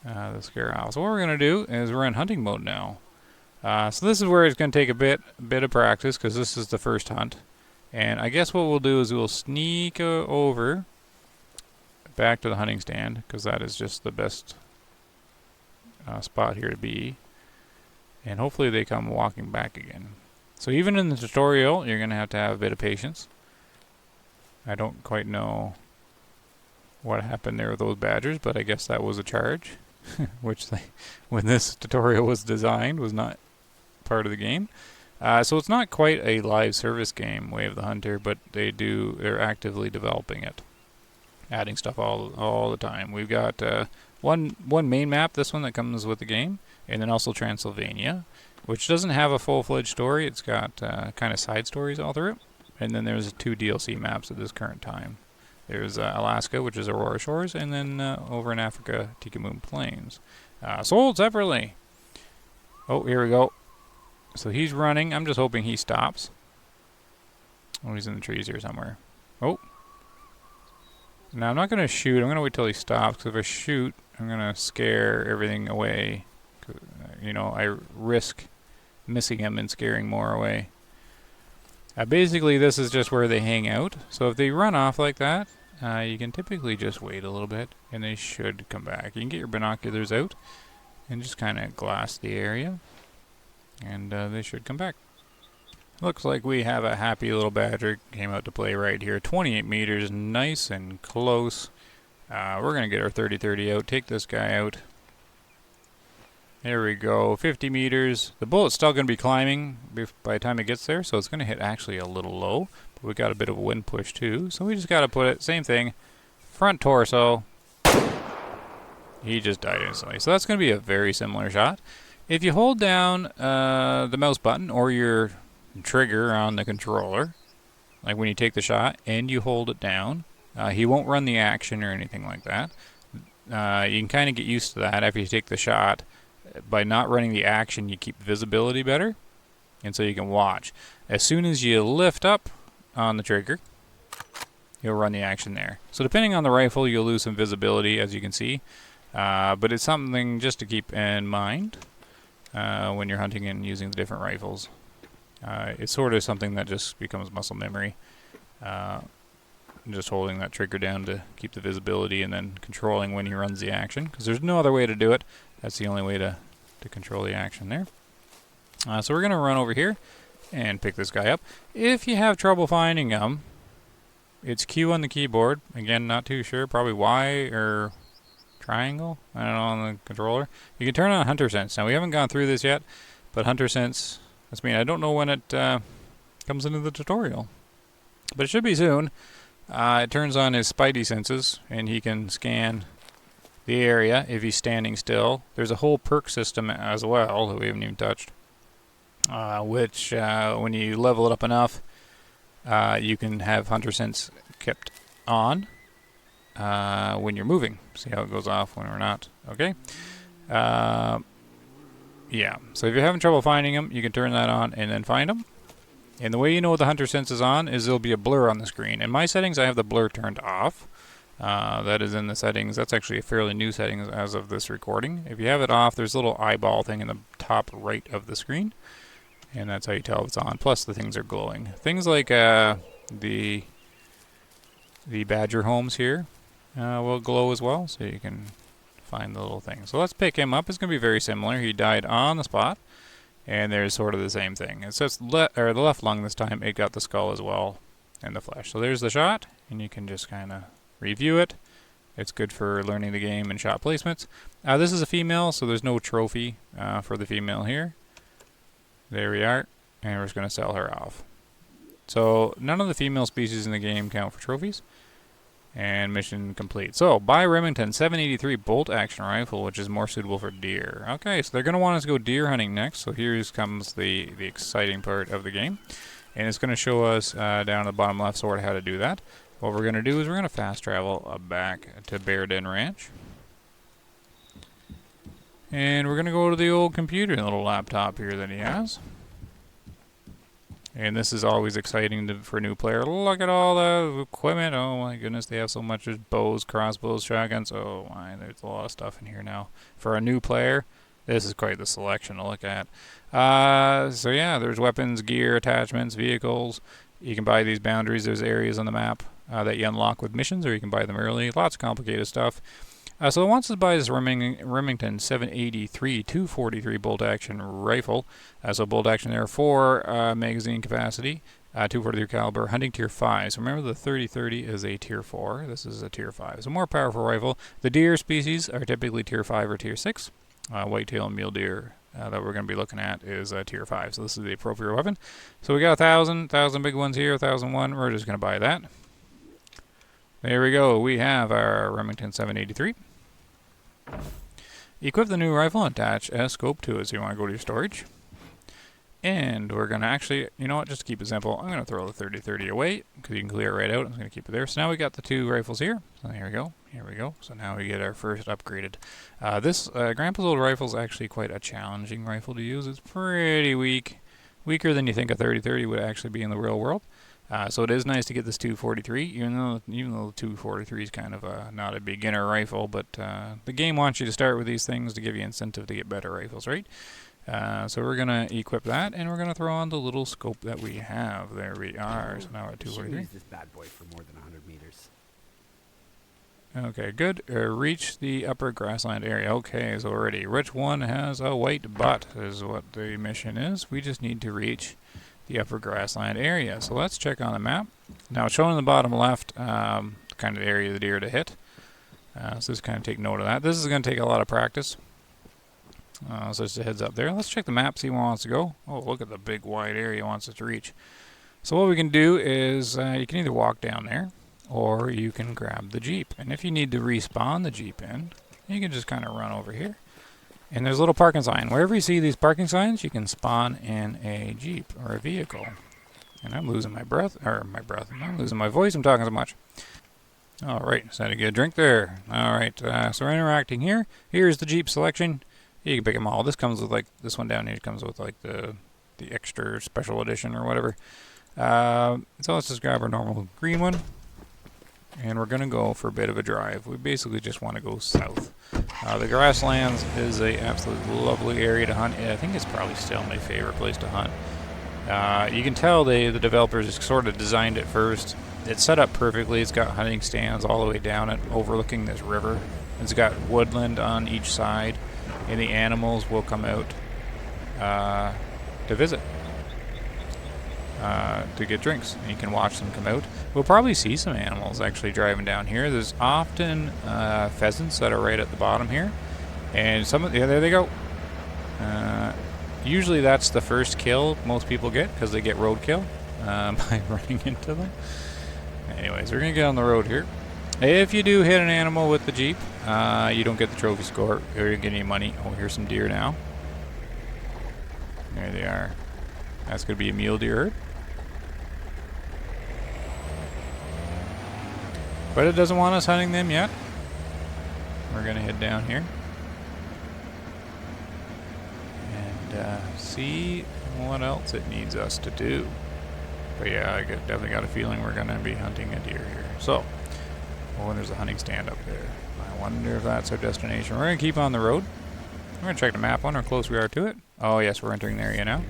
they'll scare off. So what we're going to do is we're in hunting mode now. So this is where it's going to take a bit of practice, because this is the first hunt. And I guess what we'll do is we'll sneak over back to the hunting stand, because that is just the best spot here to be, and hopefully they come walking back again. So even in the tutorial, you're going to have a bit of patience. I don't quite know what happened there with those badgers, but I guess that was a charge, which when this tutorial was designed, was not part of the game. So it's not quite a live service game, Way of the Hunter, but they're actively developing it, adding stuff all the time. We've got one main map, this one that comes with the game, and then also Transylvania, which doesn't have a full-fledged story. It's got kind of side stories all through it. And then there's 2 DLC maps at this current time. There's Alaska, which is Aurora Shores, and then over in Africa, Tikamoon Plains. Sold separately. Oh, here we go. So he's running. I'm just hoping he stops. Oh, he's in the trees here somewhere. Oh. Now, I'm not going to shoot. I'm going to wait till he stops, because if I shoot, I'm going to scare everything away. You know, I risk missing him and scaring more away. Basically, this is just where they hang out. So if they run off like that, you can typically just wait a little bit, and they should come back. You can get your binoculars out and just kind of glass the area, and they should come back. Looks like we have a happy little badger came out to play right here. 28 meters, nice and close. We're going to get our 30-30 out, take this guy out. There we go, 50 meters. The bullet's still going to be climbing by the time it gets there, so it's going to hit actually a little low. But we got a bit of a wind push too, so we just got to put it, same thing, front torso. He just died instantly. So that's going to be a very similar shot. If you hold down the mouse button or your trigger on the controller, like when you take the shot, and you hold it down, he won't run the action or anything like that. You can kind of get used to that after you take the shot. By not running the action, you keep visibility better. and so you can watch. As soon as you lift up on the trigger, you'll run the action there. So depending on the rifle, you'll lose some visibility, as you can see, but it's something just to keep in mind when you're hunting and using the different rifles. It's sort of something that just becomes muscle memory. Just holding that trigger down to keep the visibility and then controlling when he runs the action, because there's no other way to do it. That's the only way to control the action there. So we're going to run over here and pick this guy up. If you have trouble finding him, it's Q on the keyboard. Again, not too sure. Probably Y or triangle. I don't know on the controller. You can turn on Hunter Sense. Now, we haven't gone through this yet, but Hunter Sense, that's mean I don't know when it comes into the tutorial. But it should be soon. It turns on his spidey senses, and he can scan the area if he's standing still. There's a whole perk system as well that we haven't even touched, which when you level it up enough, you can have Hunter Sense kept on when you're moving. See how it goes off when we're not. Okay. Yeah. So if you're having trouble finding him, you can turn that on and then find him. And the way you know the Hunter Sense is on is there'll be a blur on the screen. In my settings, I have the blur turned off. That is in the settings. That's actually a fairly new setting as of this recording. If you have it off, there's a little eyeball thing in the top right of the screen. And that's how you tell it's on. Plus, the things are glowing. Things like the badger homes here will glow as well, so you can find the little thing. So let's pick him up. It's going to be very similar. He died on the spot. And there's sort of the same thing. It says the left lung this time. It got the skull as well and the flesh. So there's the shot, and you can just kind of review it. It's good for learning the game and shot placements. This is a female, so there's no trophy for the female here. There we are, and we're just going to sell her off. So none of the female species in the game count for trophies. And mission complete. So, buy Remington 783 bolt action rifle, which is more suitable for deer. Okay, so they're going to want us to go deer hunting next. So here comes the exciting part of the game. And it's going to show us down at the bottom left sort of how to do that. What we're going to do is we're going to fast travel back to Bear Den Ranch. And we're going to go to the old computer, the little laptop here that he has. And this is always exciting for a new player. Look at all the equipment. Oh my goodness, they have so much. There's bows, crossbows, shotguns. Oh my, there's a lot of stuff in here now. For a new player, this is quite the selection to look at. So yeah, there's weapons, gear, attachments, vehicles. You can buy these boundaries. There's areas on the map that you unlock with missions, or you can buy them early. Lots of complicated stuff. So it wants us to buy this Remington 783 243 bolt action rifle. So bolt action there, 4 magazine capacity, 243 caliber, hunting tier 5. So remember the 30-30 is a tier 4. This is a tier 5. So more powerful rifle. The deer species are typically tier 5 or tier 6. Whitetail and mule deer that we're going to be looking at is tier 5. So this is the appropriate weapon. So we got 1,000 big ones here, 1,001. We're just going to buy that. There we go. We have our Remington 783. Equip the new rifle and attach a scope to it. So you want to go to your storage. And we're going to actually, you know what, just to keep it simple, I'm going to throw the 30-30 away because you can clear it right out. I'm going to keep it there. So now we got the 2 rifles here. So here we go. Here we go. So now we get our first upgraded. This Grandpa's old rifle is actually quite a challenging rifle to use. It's pretty weak. Weaker than you think a 30-30 would actually be in the real world. So it is nice to get this 243, even though the 243 is kind of not a beginner rifle, but the game wants you to start with these things to give you incentive to get better rifles, right? So we're going to equip that, and we're going to throw on the little scope that we have. There we are. So now we're at 243. Use this bad boy for more than 100 meters. Okay, good. Reach the upper grassland area. Okay, so already. Which one has a white butt is what the mission is. We just need to reach the upper grassland area. So let's check on the map. Now it's showing in the bottom left kind of the area of the deer to hit. So just kind of take note of that. This is going to take a lot of practice. So just a heads up there. Let's check the map, see where it wants to go. Oh, look at the big wide area it wants us to reach. So what we can do is you can either walk down there or you can grab the Jeep. And if you need to respawn the Jeep in, you can just kind of run over here. And there's a little parking sign. Wherever you see these parking signs, you can spawn in a Jeep or a vehicle. And I'm losing my breath, I'm losing my voice, I'm talking so much. Alright, just had to get a drink there. Alright, so we're interacting here. Here's the Jeep selection. You can pick them all. This comes with like, this one down here comes with like the the extra special edition or whatever. So let's just grab our normal green one. And we're going to go for a bit of a drive. We basically just want to go south. The grasslands is a absolutely lovely area to hunt. I think it's probably still my favorite place to hunt. You can tell the developers sort of designed it first. It's set up perfectly. It's got hunting stands all the way down it, overlooking this river. It's got woodland on each side, and the animals will come out to visit. To get drinks, and you can watch them come out. We'll probably see some animals actually driving down here. There's often pheasants that are right at the bottom here, and there they go. Usually that's the first kill most people get because they get roadkill by running into them. Anyways, we're gonna get on the road here. If you do hit an animal with the Jeep, you don't get the trophy score or you don't get any money. Oh, here's some deer now. There they are. That's gonna be a mule deer herd. But it doesn't want us hunting them yet. We're going to head down here. And see what else it needs us to do. But yeah, I definitely got a feeling we're going to be hunting a deer here. So, oh, there's a hunting stand up there. I wonder if that's our destination. We're going to keep on the road. We're going to check the map on how close we are to it. Oh yes, we're entering the area now.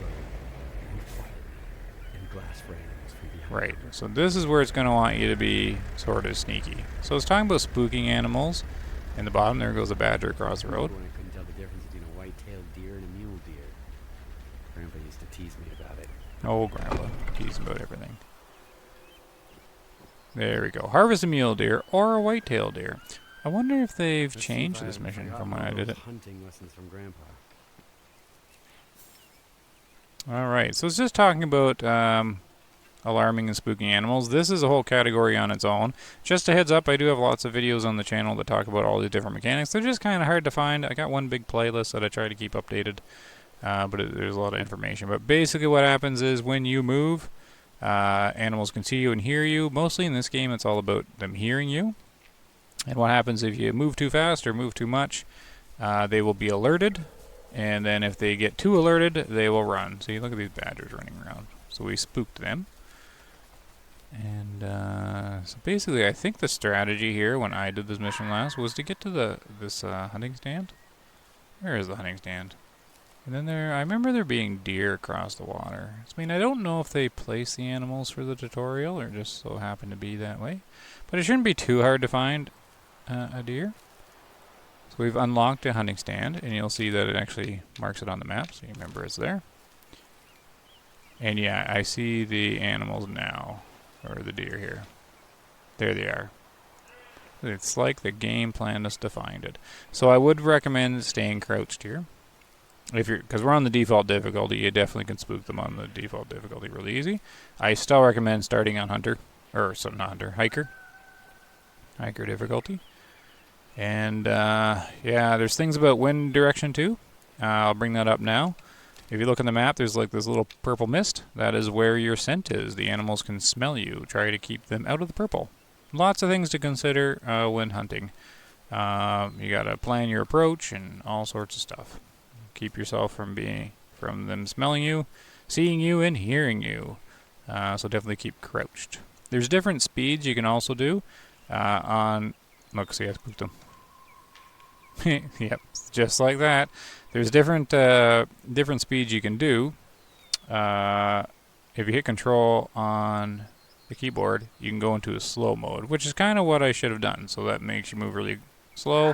Right, so this is where it's going to want you to be sort of sneaky. So it's talking about spooking animals. In the bottom there goes a badger across the road. I couldn't tell the difference between a white-tailed deer and a mule deer. Grandpa used to tease me about it. Oh, Grandpa, tease about everything. There we go. Harvest a mule deer or a white-tailed deer. I wonder if they've changed this mission from when I did it. Hunting lessons from Grandpa. Alright, so it's just talking about alarming and spooking animals. This is a whole category on its own. Just a heads up, I do have lots of videos on the channel that talk about all these different mechanics. They're just kind of hard to find. I got one big playlist that I try to keep updated, but there's a lot of information. But basically what happens is when you move, animals can see you and hear you. Mostly in this game it's all about them hearing you. And what happens if you move too fast or move too much, they will be alerted. And then if they get too alerted, they will run. See, look at these badgers running around. So we spooked them. And so basically, I think the strategy here when I did this mission last was to get to this hunting stand. Where is the hunting stand? And then I remember there being deer across the water. I mean, I don't know if they place the animals for the tutorial or just so happen to be that way. But it shouldn't be too hard to find a deer. So we've unlocked a hunting stand, and you'll see that it actually marks it on the map, so you remember it's there. And yeah, I see the animals now. Or the deer here. There they are. It's like the game planned us to find it. So I would recommend staying crouched here. Because we're on the default difficulty, you definitely can spook them on the default difficulty really easy. I still recommend starting on Hunter. Or, so not Hunter, Hiker. Hiker difficulty. And, yeah, there's things about wind direction too. I'll bring that up now. If you look on the map, there's like this little purple mist. That is where your scent is. The animals can smell you. Try to keep them out of the purple. Lots of things to consider when hunting. You gotta plan your approach and all sorts of stuff. Keep yourself from them smelling you, seeing you, and hearing you. So definitely keep crouched. There's different speeds you can also do. Look, see, I spooked them. Yep, just like that. There's different speeds you can do. If you hit control on the keyboard, you can go into a slow mode, which is kind of what I should have done. So that makes you move really slow.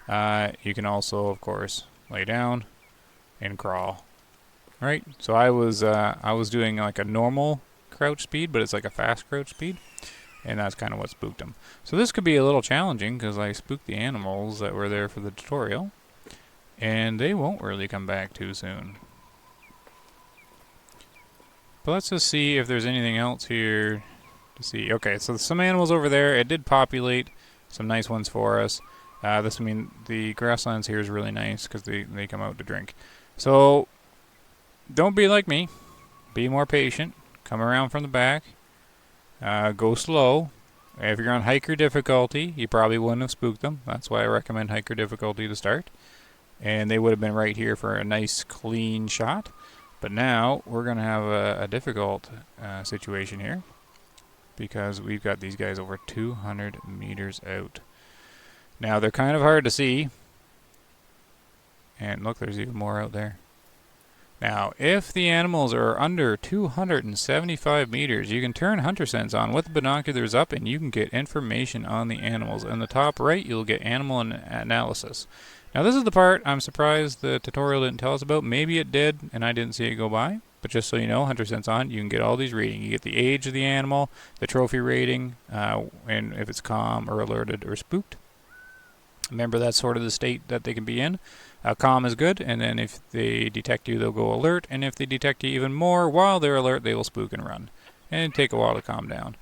You can also, of course, lay down and crawl. Right? So I was doing like a normal crouch speed, but it's like a fast crouch speed. And that's kind of what spooked them. So this could be a little challenging because I spooked the animals that were there for the tutorial. And they won't really come back too soon. But let's just see if there's anything else here to see. Okay, so some animals over there. It did populate some nice ones for us. The grasslands here is really nice because they come out to drink. So don't be like me. Be more patient. Come around from the back. Go slow. If you're on hiker difficulty, you probably wouldn't have spooked them. That's why I recommend hiker difficulty to start. And they would have been right here for a nice clean shot. But now we're going to have a difficult situation here, because we've got these guys over 200 meters out. Now they're kind of hard to see, and look, there's even more out there. Now, if the animals are under 275 meters, you can turn hunter sense on with the binoculars up, and you can get information on the animals. In the top right, you'll get animal analysis. Now, this is the part I'm surprised the tutorial didn't tell us about. Maybe it did, and I didn't see it go by. But just so you know, hunter sense on, you can get all these readings. You get the age of the animal, the trophy rating, and if it's calm or alerted or spooked. Remember, that's sort of the state that they can be in. Calm is good, and then if they detect you, they'll go alert, and if they detect you even more while they're alert, they will spook and run. And take a while to calm down.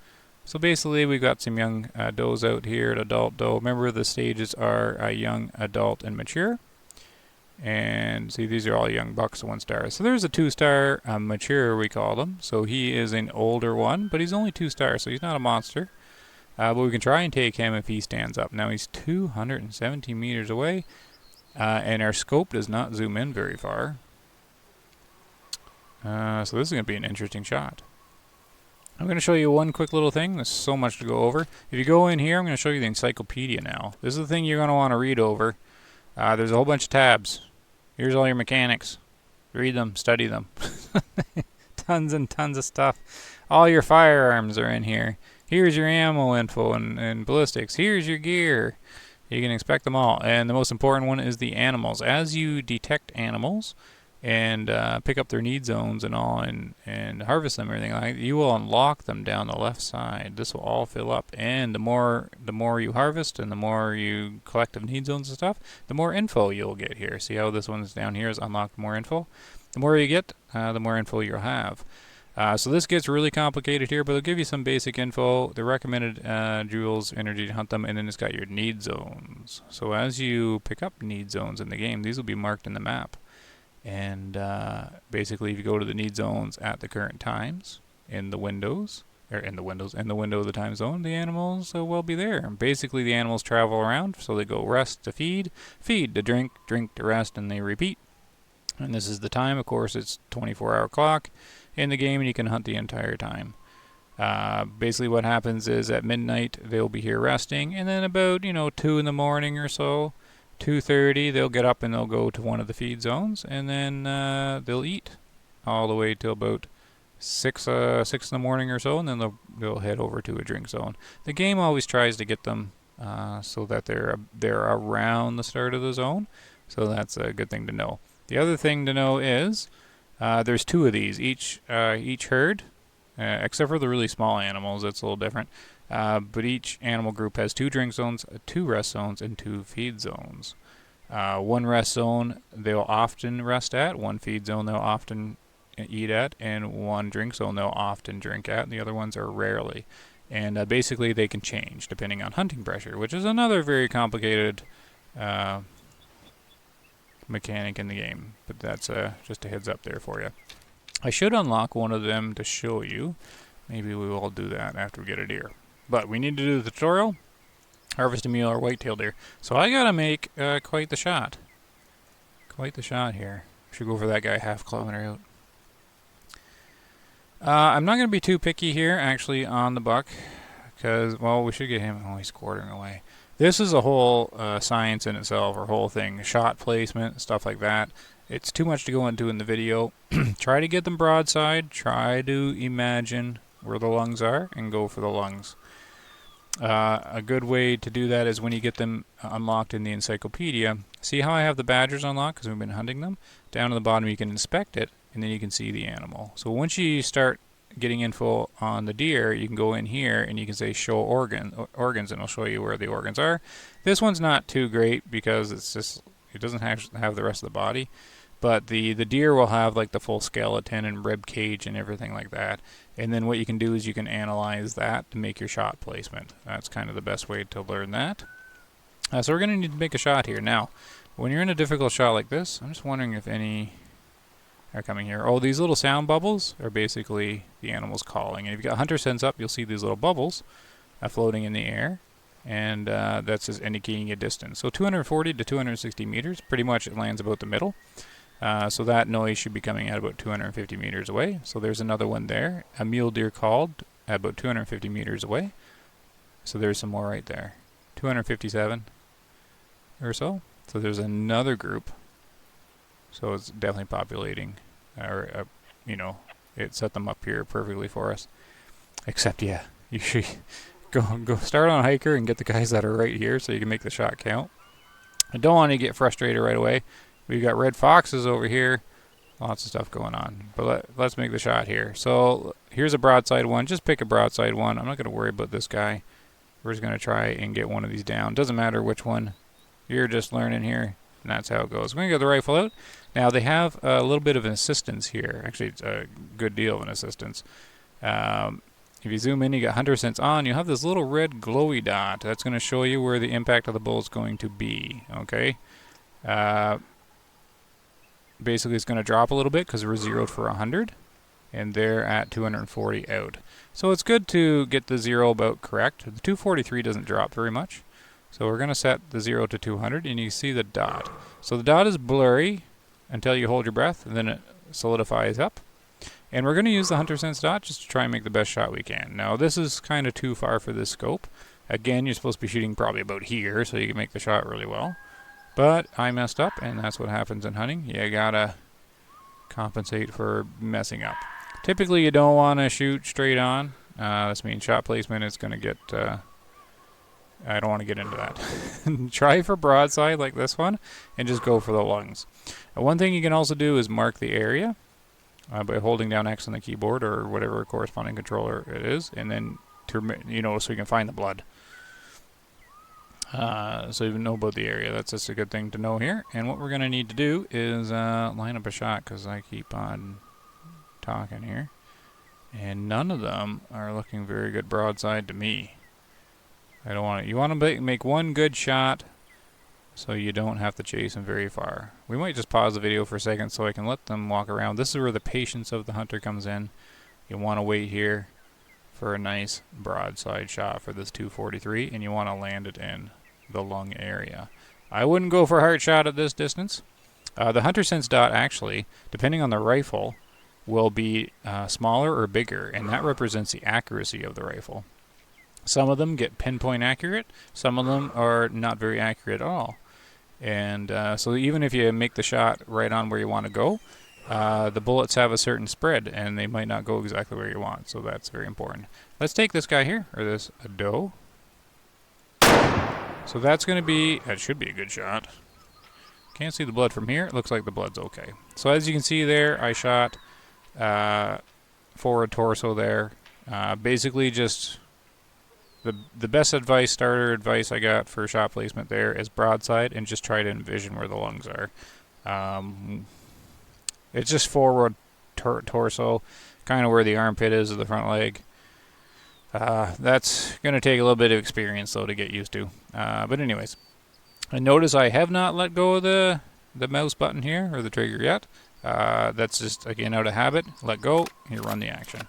So basically, we've got some young does out here, an adult doe. Remember, the stages are young, adult, and mature. And see, these are all young bucks, 1 star. So there's a 2-star mature, we call them. So he is an older one, but he's only 2 stars, so he's not a monster. But we can try and take him if he stands up. Now he's 217 meters away, and our scope does not zoom in very far. So this is going to be an interesting shot. I'm going to show you one quick little thing. There's so much to go over. If you go in here, I'm going to show you the encyclopedia now. This is the thing you're going to want to read over. There's a whole bunch of tabs. Here's all your mechanics. Read them, study them. Tons and tons of stuff. All your firearms are in here. Here's your ammo info and ballistics. Here's your gear. You can inspect them all. And the most important one is the animals. As you detect animals and pick up their need zones and all, and harvest them and everything like that, you will unlock them down the left side. This will all fill up. And the more you harvest and the more you collect of need zones and stuff, the more info you'll get here. See how this one's down here is unlocked more info? The more you get, the more info you'll have. So this gets really complicated here, but it'll give you some basic info, the recommended joules, energy to hunt them, and then it's got your need zones. So as you pick up need zones in the game, these will be marked in the map. And basically, if you go to the need zones at the current times in the windows, in the window of the time zone, the animals will be there. And basically, the animals travel around, so they go rest to feed, feed to drink, drink to rest, and they repeat. And this is the time. Of course, it's 24-hour clock in the game, and you can hunt the entire time. Basically, what happens is at midnight they'll be here resting, and then about 2 in the morning or so, 2:30, they'll get up and they'll go to one of the feed zones, and then they'll eat all the way till about 6 in the morning or so, and then they'll head over to a drink zone. The game always tries to get them so that they're around the start of the zone, so that's a good thing to know. The other thing to know is there's 2 of these each herd, except for the really small animals. It's a little different. But each animal group has 2 drink zones, 2 rest zones, and 2 feed zones. 1 rest zone they'll often rest at, 1 feed zone they'll often eat at, and 1 drink zone they'll often drink at, and the other ones are rarely. And basically they can change depending on hunting pressure, which is another very complicated mechanic in the game. But that's just a heads up there for you. I should unlock one of them to show you. Maybe we will do that after we get a deer. But we need to do the tutorial. Harvest a mule or whitetail deer. So I gotta make quite the shot. Quite the shot here. Should go for that guy half kilometer out. I'm not gonna be too picky here actually on the buck, because well, we should get him. Oh, he's quartering away. This is a whole science in itself, or whole thing. Shot placement, stuff like that. It's too much to go into in the video. Try to get them broadside. Try to imagine where the lungs are and go for the lungs. A good way to do that is when you get them unlocked in the encyclopedia. See how I have the badgers unlocked because we've been hunting them? Down at the bottom you can inspect it, and then you can see the animal. So once you start getting info on the deer, you can go in here and you can say show organs, and it'll show you where the organs are. This one's not too great because it doesn't have the rest of the body. But the deer will have like the full skeleton and rib cage and everything like that. And then what you can do is you can analyze that to make your shot placement. That's kind of the best way to learn that. So we're going to need to make a shot here. Now, when you're in a difficult shot like this, I'm just wondering if any are coming here. Oh, these little sound bubbles are basically the animals calling. And if you've got hunter sense up, you'll see these little bubbles floating in the air. And that's just indicating a distance. So 240 to 260 meters, pretty much it lands about the middle. So that noise should be coming at about 250 meters away. So there's another one there. A mule deer called at about 250 meters away. So there's some more right there. 257 or so. So there's another group. So it's definitely populating. You know, it set them up here perfectly for us. Except, yeah, you should go start on a hiker and get the guys that are right here so you can make the shot count. I don't want to get frustrated right away. We've got red foxes over here. Lots of stuff going on. But let's make the shot here. So here's a broadside one. Just pick a broadside one. I'm not going to worry about this guy. We're just going to try and get one of these down. Doesn't matter which one. You're just learning here. And that's how it goes. We're going to get the rifle out. Now they have a little bit of an assistance here. Actually, it's a good deal of an assistance. If you zoom in, you got hunter sense on. You have this little red glowy dot. That's going to show you where the impact of the bull is going to be. Okay. Basically, it's going to drop a little bit because we're zeroed for 100, and they're at 240 out. So it's good to get the zero about correct. The 243 doesn't drop very much. So we're going to set the 0 to 200, and you see the dot. So the dot is blurry until you hold your breath, and then it solidifies up. And we're going to use the hunter sense dot just to try and make the best shot we can. Now, this is kind of too far for this scope. Again, you're supposed to be shooting probably about here, so you can make the shot really well. But I messed up, and that's what happens in hunting. You gotta compensate for messing up. Typically, you don't want to shoot straight on. This means shot placement is going to get... I don't want to get into that. Try for broadside like this one, and just go for the lungs. One thing you can also do is mark the area by holding down X on the keyboard or whatever corresponding controller it is, and then so you can find the blood. So you know about the area. That's just a good thing to know here. And what we're going to need to do is line up a shot, because I keep on talking here. And none of them are looking very good broadside to me. I don't want it. You want to make one good shot so you don't have to chase them very far. We might just pause the video for a second so I can let them walk around. This is where the patience of the hunter comes in. You want to wait here for a nice broadside shot for this 243, and you want to land it in the lung area. I wouldn't go for a hard shot at this distance. The hunter sense dot, actually, depending on the rifle, will be smaller or bigger, and that represents the accuracy of the rifle. Some of them get pinpoint accurate, some of them are not very accurate at all. And so even if you make the shot right on where you want to go, the bullets have a certain spread, and they might not go exactly where you want, so that's very important. Let's take this guy here, or this doe. So that's going to be, that should be a good shot. Can't see the blood from here. It looks like the blood's okay. So as you can see there, I shot forward torso there. Basically just the best advice, starter advice I got for shot placement there is broadside, and just try to envision where the lungs are. It's just forward torso, kind of where the armpit is of the front leg. That's going to take a little bit of experience, though, to get used to. But anyways, and notice I have not let go of the mouse button here, or the trigger yet. That's just, again, out of habit. Let go, you run the action.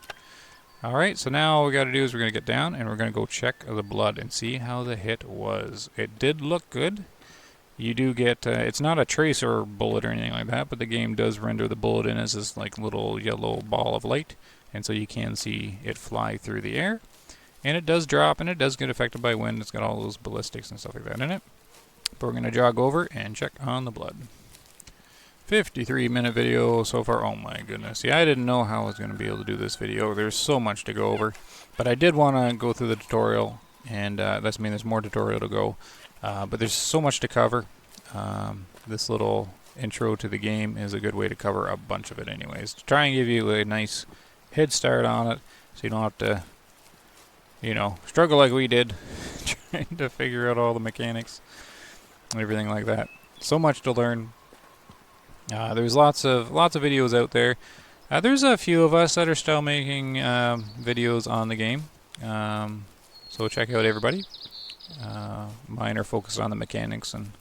Alright, so now all we got to do is we're going to get down, and we're going to go check the blood and see how the hit was. It did look good. You do get, it's not a tracer bullet or anything like that, but the game does render the bullet in as this like little yellow ball of light, and so you can see it fly through the air. And it does drop, and it does get affected by wind. It's got all those ballistics and stuff like that in it. But we're going to jog over and check on the blood. 53-minute video so far. Oh my goodness. Yeah, I didn't know how I was going to be able to do this video. There's so much to go over. But I did want to go through the tutorial, and that's mean there's more tutorial to go. But there's so much to cover. This little intro to the game is a good way to cover a bunch of it anyways. To try and give you a nice head start on it, so you don't have to, struggle like we did trying to figure out all the mechanics and everything like that. So much to learn. There's lots of videos out there. There's a few of us that are still making videos on the game. So check out everybody. Mine are focused on the mechanics and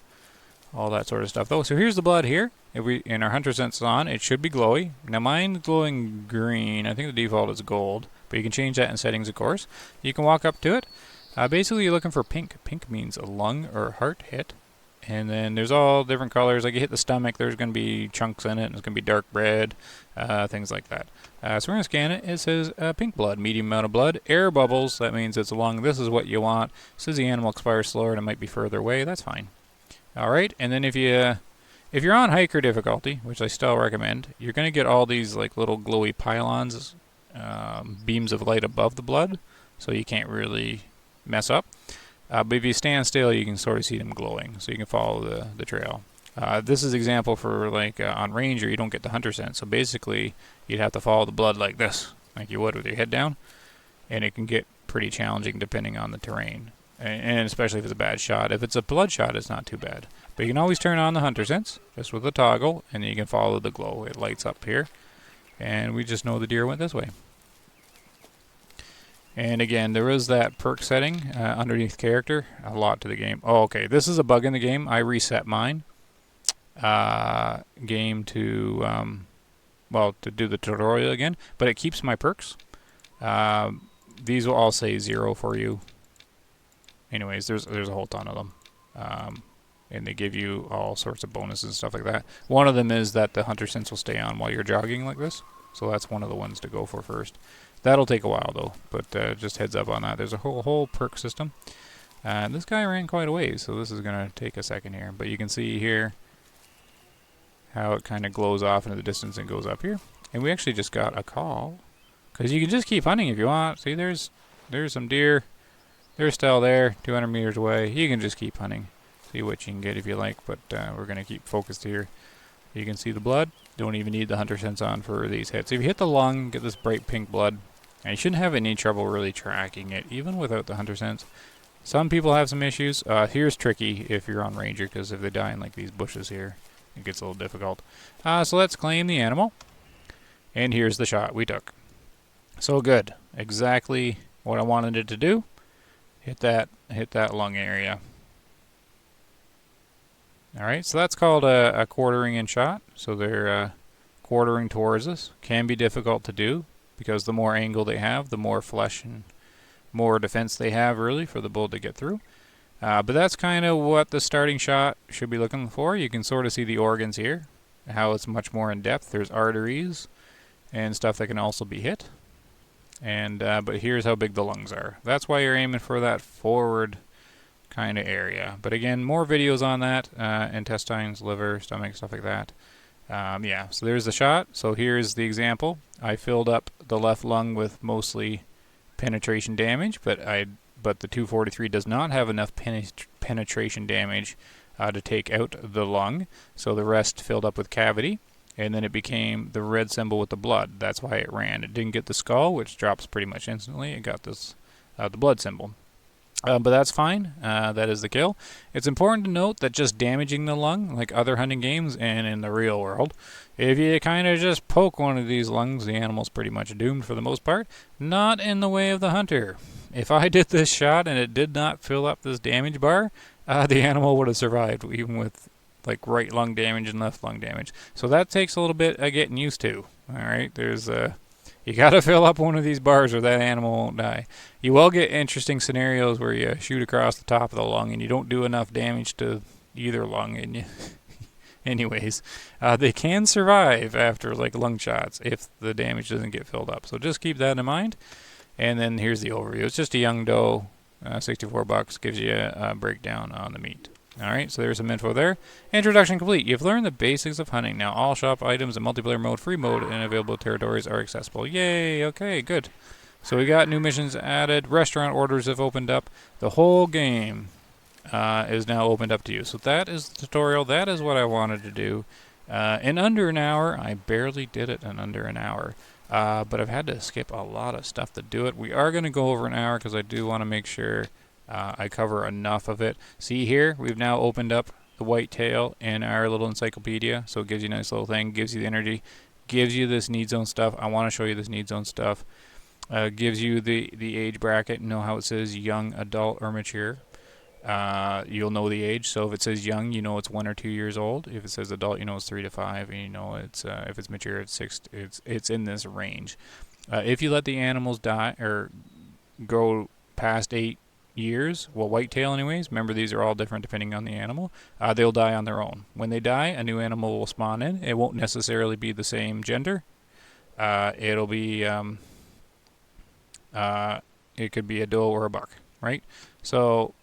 all that sort of stuff, though. So here's the blood here. If we in our hunter sense on, it should be glowy. Now mine's glowing green. I think the default is gold, but you can change that in settings, of course. You can walk up to it. Basically, you're looking for pink. Pink means a lung or heart hit. And then there's all different colors. Like you hit the stomach, there's going to be chunks in it, and it's going to be dark red, things like that. So we're going to scan it. It says pink blood, medium amount of blood, air bubbles. That means it's a lung. This is what you want. It says the animal expires slower and it might be further away. That's fine. All right, and then if you're on hiker difficulty, which I still recommend, you're going to get all these like little glowy pylons, beams of light above the blood, so you can't really mess up. But if you stand still, you can sort of see them glowing, so you can follow the trail. This is example for like on Ranger, you don't get the hunter scent, so basically you'd have to follow the blood like this, like you would with your head down, and it can get pretty challenging depending on the terrain, and especially if it's a bad shot. If it's a blood shot, it's not too bad. But you can always turn on the hunter sense, just with a toggle, and then you can follow the glow. It lights up here, and we just know the deer went this way. And again, there is that perk setting underneath character. A lot to the game. Oh, okay. This is a bug in the game. I reset mine. Game to, to do the tutorial again. But it keeps my perks. These will all say 0 for you. Anyways, there's a whole ton of them. And they give you all sorts of bonuses and stuff like that. One of them is that the hunter sense will stay on while you're jogging like this. So that's one of the ones to go for first. That'll take a while though, but just heads up on that. There's a whole perk system. This guy ran quite a ways, so this is going to take a second here. But you can see here how it kind of glows off into the distance and goes up here. And we actually just got a call, because you can just keep hunting if you want. See, there's some deer. They're still there, 200 meters away. You can just keep hunting, see what you can get if you like. But we're going to keep focused here. You can see the blood. Don't even need the hunter sense on for these hits. If you hit the lung, get this bright pink blood. And you shouldn't have any trouble really tracking it, even without the hunter sense. Some people have some issues. Here's tricky if you're on Ranger, because if they die in like these bushes here, it gets a little difficult. So let's claim the animal. And here's the shot we took. So good. Exactly what I wanted it to do. Hit that lung area. Alright, so that's called a quartering in shot. So they're quartering towards us. Can be difficult to do, because the more angle they have, the more flesh and more defense they have, really, for the bull to get through. But that's kind of what the starting shot should be looking for. You can sort of see the organs here, how it's much more in depth. There's arteries and stuff that can also be hit. And but here's how big the lungs are. That's why you're aiming for that forward kind of area. But again, more videos on that, intestines, liver, stomach, stuff like that. Yeah, so there's the shot. So here's the example. I filled up the left lung with mostly penetration damage, but the 243 does not have enough penetration damage to take out the lung. So the rest filled up with cavity, and then it became the red symbol with the blood. That's why it ran. It didn't get the skull, which drops pretty much instantly. It got this the blood symbol. But that's fine. That is the kill. It's important to note that just damaging the lung, like other hunting games and in the real world, if you kind of just poke one of these lungs, the animal's pretty much doomed for the most part. Not in the way of the hunter. If I did this shot and it did not fill up this damage bar, the animal would have survived, even with like right lung damage and left lung damage. So that takes a little bit of getting used to. All right, there's you gotta fill up one of these bars or that animal won't die. You will get interesting scenarios where you shoot across the top of the lung and you don't do enough damage to either lung, and you anyways, they can survive after like lung shots if the damage doesn't get filled up. So just keep that in mind. And then here's the overview. It's just a young doe, $64, gives you a breakdown on the meat. Alright, so there's some info there. Introduction complete. You've learned the basics of hunting. Now all shop items in multiplayer mode, free mode, and available territories are accessible. Yay, okay, good. So we got new missions added. Restaurant orders have opened up. The whole game is now opened up to you. So that is the tutorial. That is what I wanted to do. In under an hour. I barely did it in under an hour. But I've had to skip a lot of stuff to do it. We are going to go over an hour because I do want to make sure I cover enough of it. See here, we've now opened up the white tail in our little encyclopedia. So it gives you a nice little thing, gives you the energy, gives you this need zone stuff. I want to show you this need zone stuff. Gives you the age bracket. You know how it says young, adult, or mature. You'll know the age. So if it says young, you know it's 1 or 2 years old. If it says adult, you know it's 3 to 5, and you know it's if it's mature, it's 6. It's in this range. If you let the animals die or go past 8, years, well, whitetail anyways, remember these are all different depending on the animal, they'll die on their own. When they die, a new animal will spawn in. It won't necessarily be the same gender. It'll be, it could be a doe or a buck, right? So,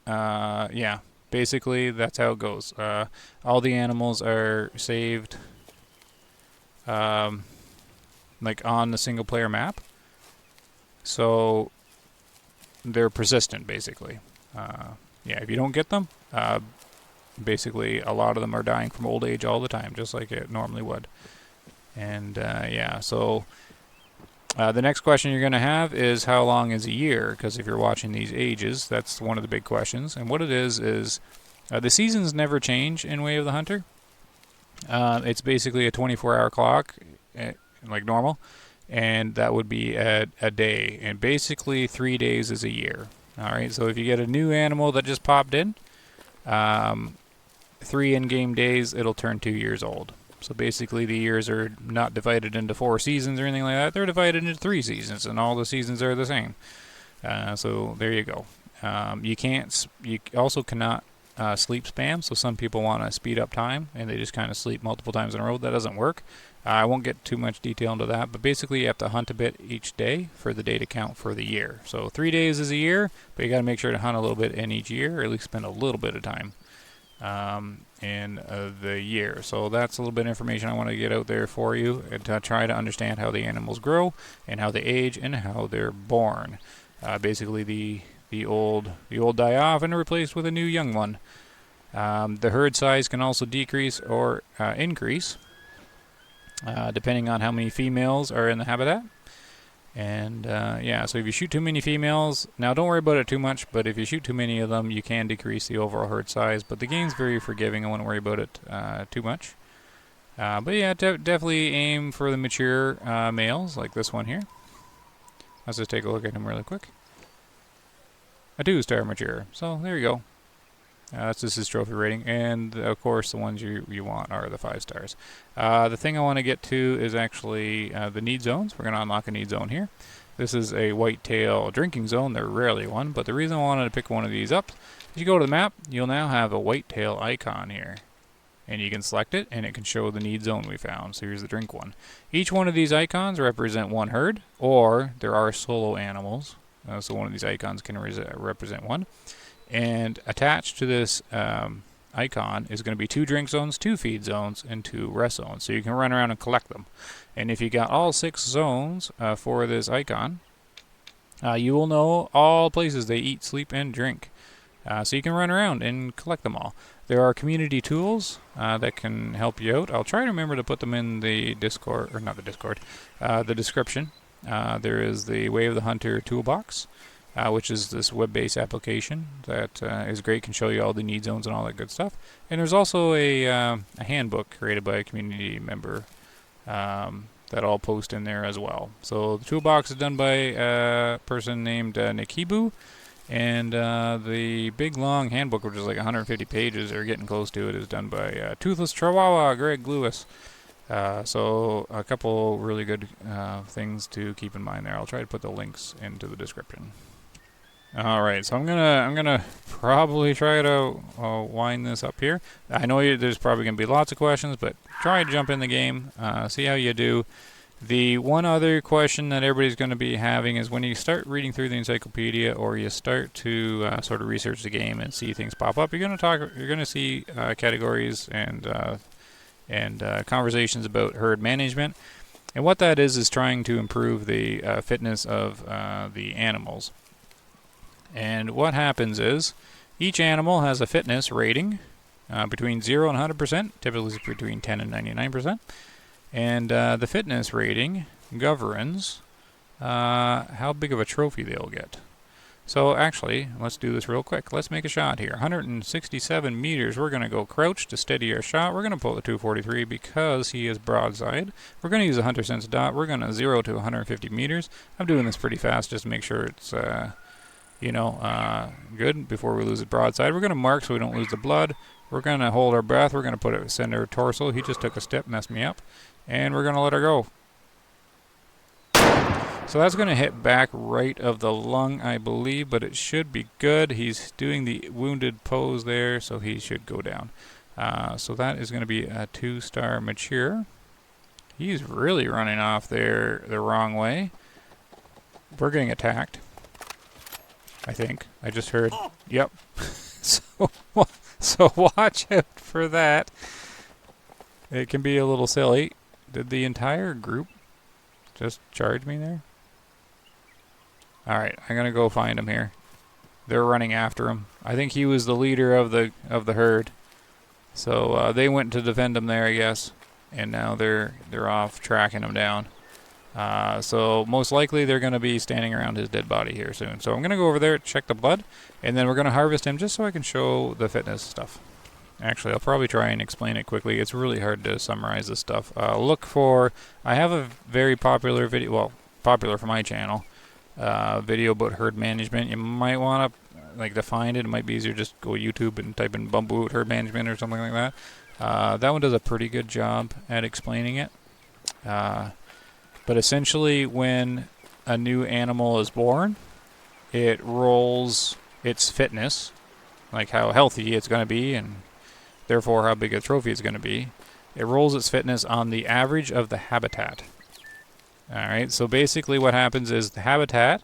yeah, basically that's how it goes. All the animals are saved, like on the single player map. So they're persistent, basically. Yeah, if you don't get them, basically a lot of them are dying from old age all the time, just like it normally would. And yeah, so the next question you're going to have is how long is a year? Because if you're watching these ages, that's one of the big questions. And what it is the seasons never change in Way of the Hunter. It's basically a 24-hour clock, like normal, and that would be a day. And basically 3 days is a year. All right, so if you get a new animal that just popped in, 3 in-game days, it'll turn 2 years old. So basically the years are not divided into 4 seasons or anything like that. They're divided into 3 seasons, and all the seasons are the same. So there you go. You also cannot sleep spam, so some people want to speed up time, and they just kind of sleep multiple times in a row. That doesn't work. I won't get too much detail into that, but basically you have to hunt a bit each day for the day to count for the year. So 3 days is a year, but you got to make sure to hunt a little bit in each year, or at least spend a little bit of time in the year. So that's a little bit of information I want to get out there for you, and to try to understand how the animals grow and how they age and how they're born. Basically the old die off and are replaced with a new young one. The herd size can also decrease or increase depending on how many females are in the habitat. And yeah, so if you shoot too many females, now don't worry about it too much, but if you shoot too many of them, you can decrease the overall herd size. But the game's very forgiving. I wouldn't worry about it too much. But yeah, definitely aim for the mature males, like this one here. Let's just take a look at him really quick. A 2-star mature. So there you go. That's just his trophy rating, and of course the ones you want are the 5 stars. The thing I want to get to is actually the need zones. We're going to unlock a need zone here. This is a whitetail drinking zone. They're rarely one, but the reason I wanted to pick one of these up is you go to the map, you'll now have a whitetail icon here. And you can select it, and it can show the need zone we found. So here's the drink one. Each one of these icons represent one herd, or there are solo animals. So one of these icons can represent one. And attached to this icon is going to be 2 drink zones, 2 feed zones, and 2 rest zones. So you can run around and collect them. And if you got all 6 zones for this icon, you will know all places they eat, sleep, and drink. So you can run around and collect them all. There are community tools that can help you out. I'll try to remember to put them in the Discord, or not the Discord, the description. There is the Way of the Hunter toolbox, which is this web-based application that is great, can show you all the need zones and all that good stuff. And there's also a handbook created by a community member that I'll post in there as well. So the toolbox is done by a person named Nikibu, and the big long handbook, which is like 150 pages or getting close to it, is done by Toothless Chihuahua, Greg Lewis. So a couple really good things to keep in mind there. I'll try to put the links into the description. All right, so I'm gonna probably try to wind this up here. I know there's probably gonna be lots of questions, but try to jump in the game, see how you do. The one other question that everybody's going to be having is when you start reading through the encyclopedia, or you start to sort of research the game and see things pop up, you're going to see categories and conversations about herd management. And what that is trying to improve the fitness of the animals. And what happens is each animal has a fitness rating between 0 and 100%, typically between 10 and 99%. And the fitness rating governs how big of a trophy they'll get. So actually, let's do this real quick. Let's make a shot here. 167 meters. We're going to go crouch to steady our shot. We're going to pull the 243 because he is broadside. We're going to use a hunter sense dot. We're going to 0 to 150 meters. I'm doing this pretty fast just to make sure it's good before we lose it broadside. We're going to mark so we don't lose the blood. We're going to hold our breath. We're going to put it center torso. He just took a step, messed me up. And we're going to let her go. So that's going to hit back right of the lung, I believe, but it should be good. He's doing the wounded pose there, so he should go down. So that is going to be a 2-star mature. He's really running off there the wrong way. We're getting attacked, I think. I just heard. Yep. so watch out for that. It can be a little silly. Did the entire group just charge me there? Alright, I'm gonna go find him here. They're running after him. I think he was the leader of the herd. So they went to defend him there, I guess. And now they're off tracking him down. So most likely they're going to be standing around his dead body here soon. So I'm going to go over there, check the blood, and then we're going to harvest him just so I can show the fitness stuff. Actually, I'll probably try and explain it quickly. It's really hard to summarize this stuff. Look for... I have a very popular video, well, popular for my channel, video about herd management. You might want to, to find it. It might be easier just go YouTube and type in Bumboot herd management or something like that. That one does a pretty good job at explaining it. But essentially, when a new animal is born, it rolls its fitness, like how healthy it's going to be, and therefore how big a trophy it's going to be. It rolls its fitness on the average of the habitat. Alright, so basically what happens is the habitat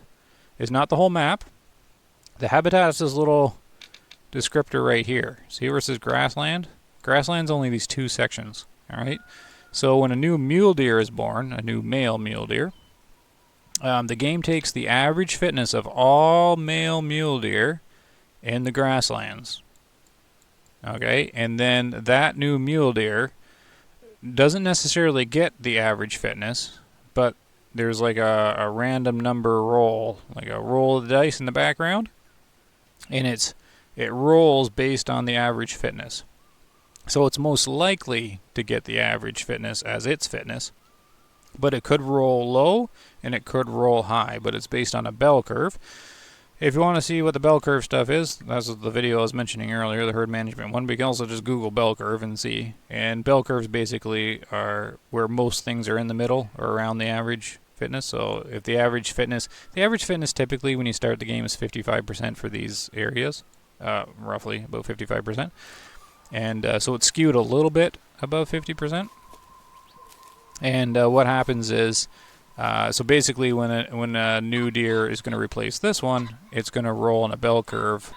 is not the whole map. The habitat is this little descriptor right here. See where it says grassland? Grassland's only these 2 sections. Alright? So when a new mule deer is born, a new male mule deer, the game takes the average fitness of all male mule deer in the grasslands. Okay? And then that new mule deer doesn't necessarily get the average fitness, but there's like a random number roll, like a roll of the dice in the background, and it rolls based on the average fitness. So it's most likely to get the average fitness as its fitness, but it could roll low and it could roll high, but it's based on a bell curve. If you want to see what the bell curve stuff is, that's the video I was mentioning earlier, the herd management one, but you can also just Google bell curve and see. And bell curves basically are where most things are in the middle or around the average fitness. So if the average fitness typically when you start the game is 55% for these areas, roughly about 55%. And so it's skewed a little bit above 50%. And what happens is, so basically when a new deer is going to replace this one, it's going to roll on a bell curve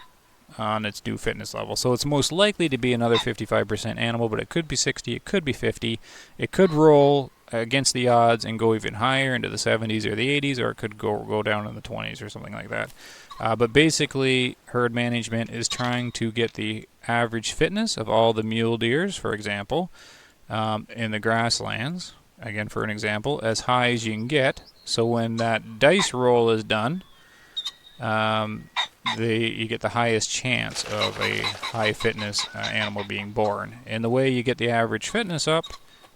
on its new fitness level. So it's most likely to be another 55% animal, but it could be 60, it could be 50. It could roll against the odds and go even higher into the 70s or the 80s, or it could go down in the 20s or something like that. But basically, herd management is trying to get the average fitness of all the mule deers, for example, in the grasslands, again for an example, as high as you can get. So when that dice roll is done, you get the highest chance of a high fitness animal being born. And the way you get the average fitness up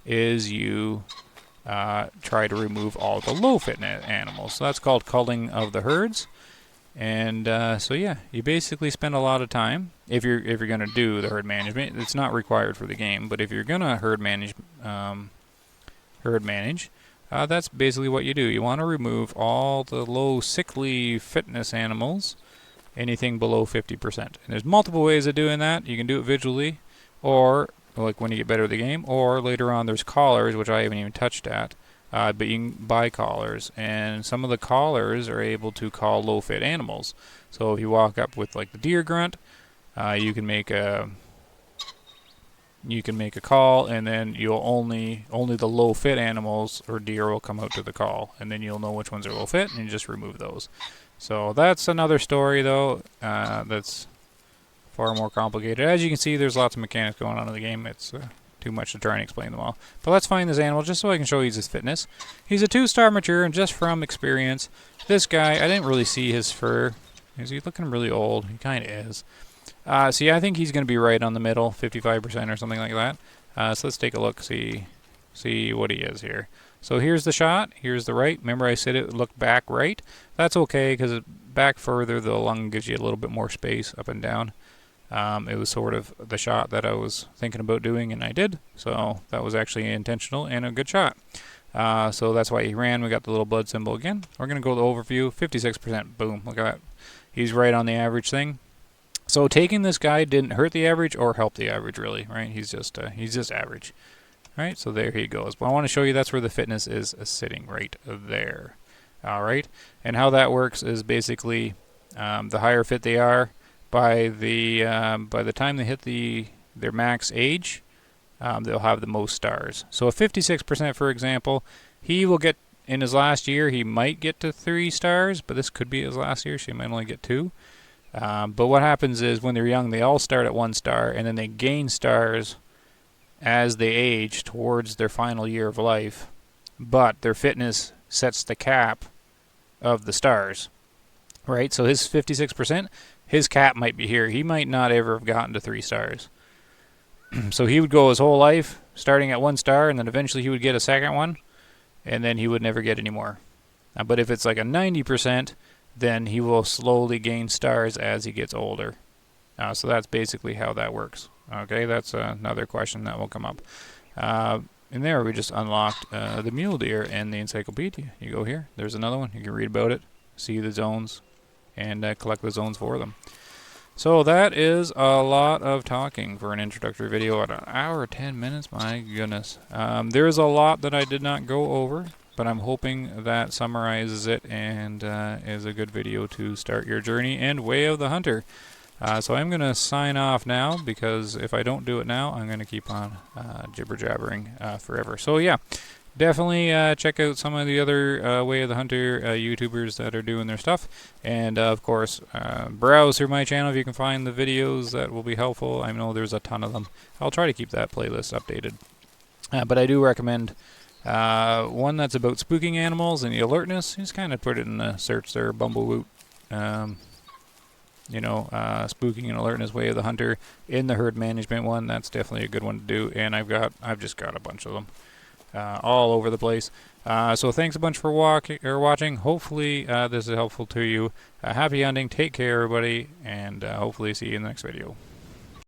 is you try to remove all the low fitness animals. So that's called culling of the herds. And so yeah, you basically spend a lot of time if you're going to do the herd management. It's not required for the game, but if you're going to herd manage, that's basically what you do. You want to remove all the low sickly fitness animals, anything below 50%. And there's multiple ways of doing that. You can do it visually, or like when you get better at the game, or later on there's collars, which I haven't even touched at. But you can buy collars, and some of the collars are able to call low-fit animals. So if you walk up with like the deer grunt, you can make a call, and then you'll only the low-fit animals or deer will come out to the call, and then you'll know which ones are low-fit, and you just remove those. So that's another story, though. That's far more complicated. As you can see, there's lots of mechanics going on in the game. It's too much to try and explain them all. But let's find this animal just so I can show you his fitness. He's a 2-star mature, and just from experience, this guy, I didn't really see his fur. Is he looking really old? He kind of is. So yeah, I think he's going to be right on the middle, 55% or something like that. So let's take a look, see what he is here. So here's the shot. Here's the right. Remember I said it looked back right? That's okay, because back further, the lung gives you a little bit more space up and down. It was sort of the shot that I was thinking about doing, and I did. So that was actually intentional and a good shot. So that's why he ran. We got the little blood symbol again. We're going to go to the overview. 56%. Boom. Look at that. He's right on the average thing. So taking this guy didn't hurt the average or help the average, really, right? He's just average. All right, so there he goes. But I want to show you that's where the fitness is sitting, right there. All right, and how that works is basically the higher fit they are, by the time they hit their max age, they'll have the most stars. So a 56%, for example, he will get, in his last year, he might get to 3 stars, but this could be his last year, so he might only get 2. But what happens is when they're young, they all start at 1 star, and then they gain stars as they age towards their final year of life. But their fitness sets the cap of the stars, right? So his 56%, his cap might be here. He might not ever have gotten to 3 stars. So he would go his whole life starting at 1 star, and then eventually he would get a second one, and then he would never get any more. But if it's like a 90%, then he will slowly gain stars as he gets older. So that's basically how that works. Okay, that's another question that will come up. In there, we just unlocked the mule deer and the encyclopedia. You go here. There's another one. You can read about it, see the zones, and collect the zones for them. So that is a lot of talking for an introductory video at 1 hour 10 minutes. My goodness. There is a lot that I did not go over, but I'm hoping that summarizes it and is a good video to start your journey and Way of the Hunter. So I'm going to sign off now, because if I don't do it now, I'm going to keep on jibber-jabbering forever. So yeah, definitely check out some of the other Way of the Hunter YouTubers that are doing their stuff. And of course, browse through my channel if you can find the videos that will be helpful. I know there's a ton of them. I'll try to keep that playlist updated. But I do recommend one that's about spooking animals and the alertness. Just kind of put it in the search there, Bumblewoot. Spooking and alertness, Way of the Hunter. In the herd management one, that's definitely a good one to do. And I've just got a bunch of them all over the place. So thanks a bunch for watching. Hopefully this is helpful to you. Happy hunting. Take care, everybody, and hopefully see you in the next video.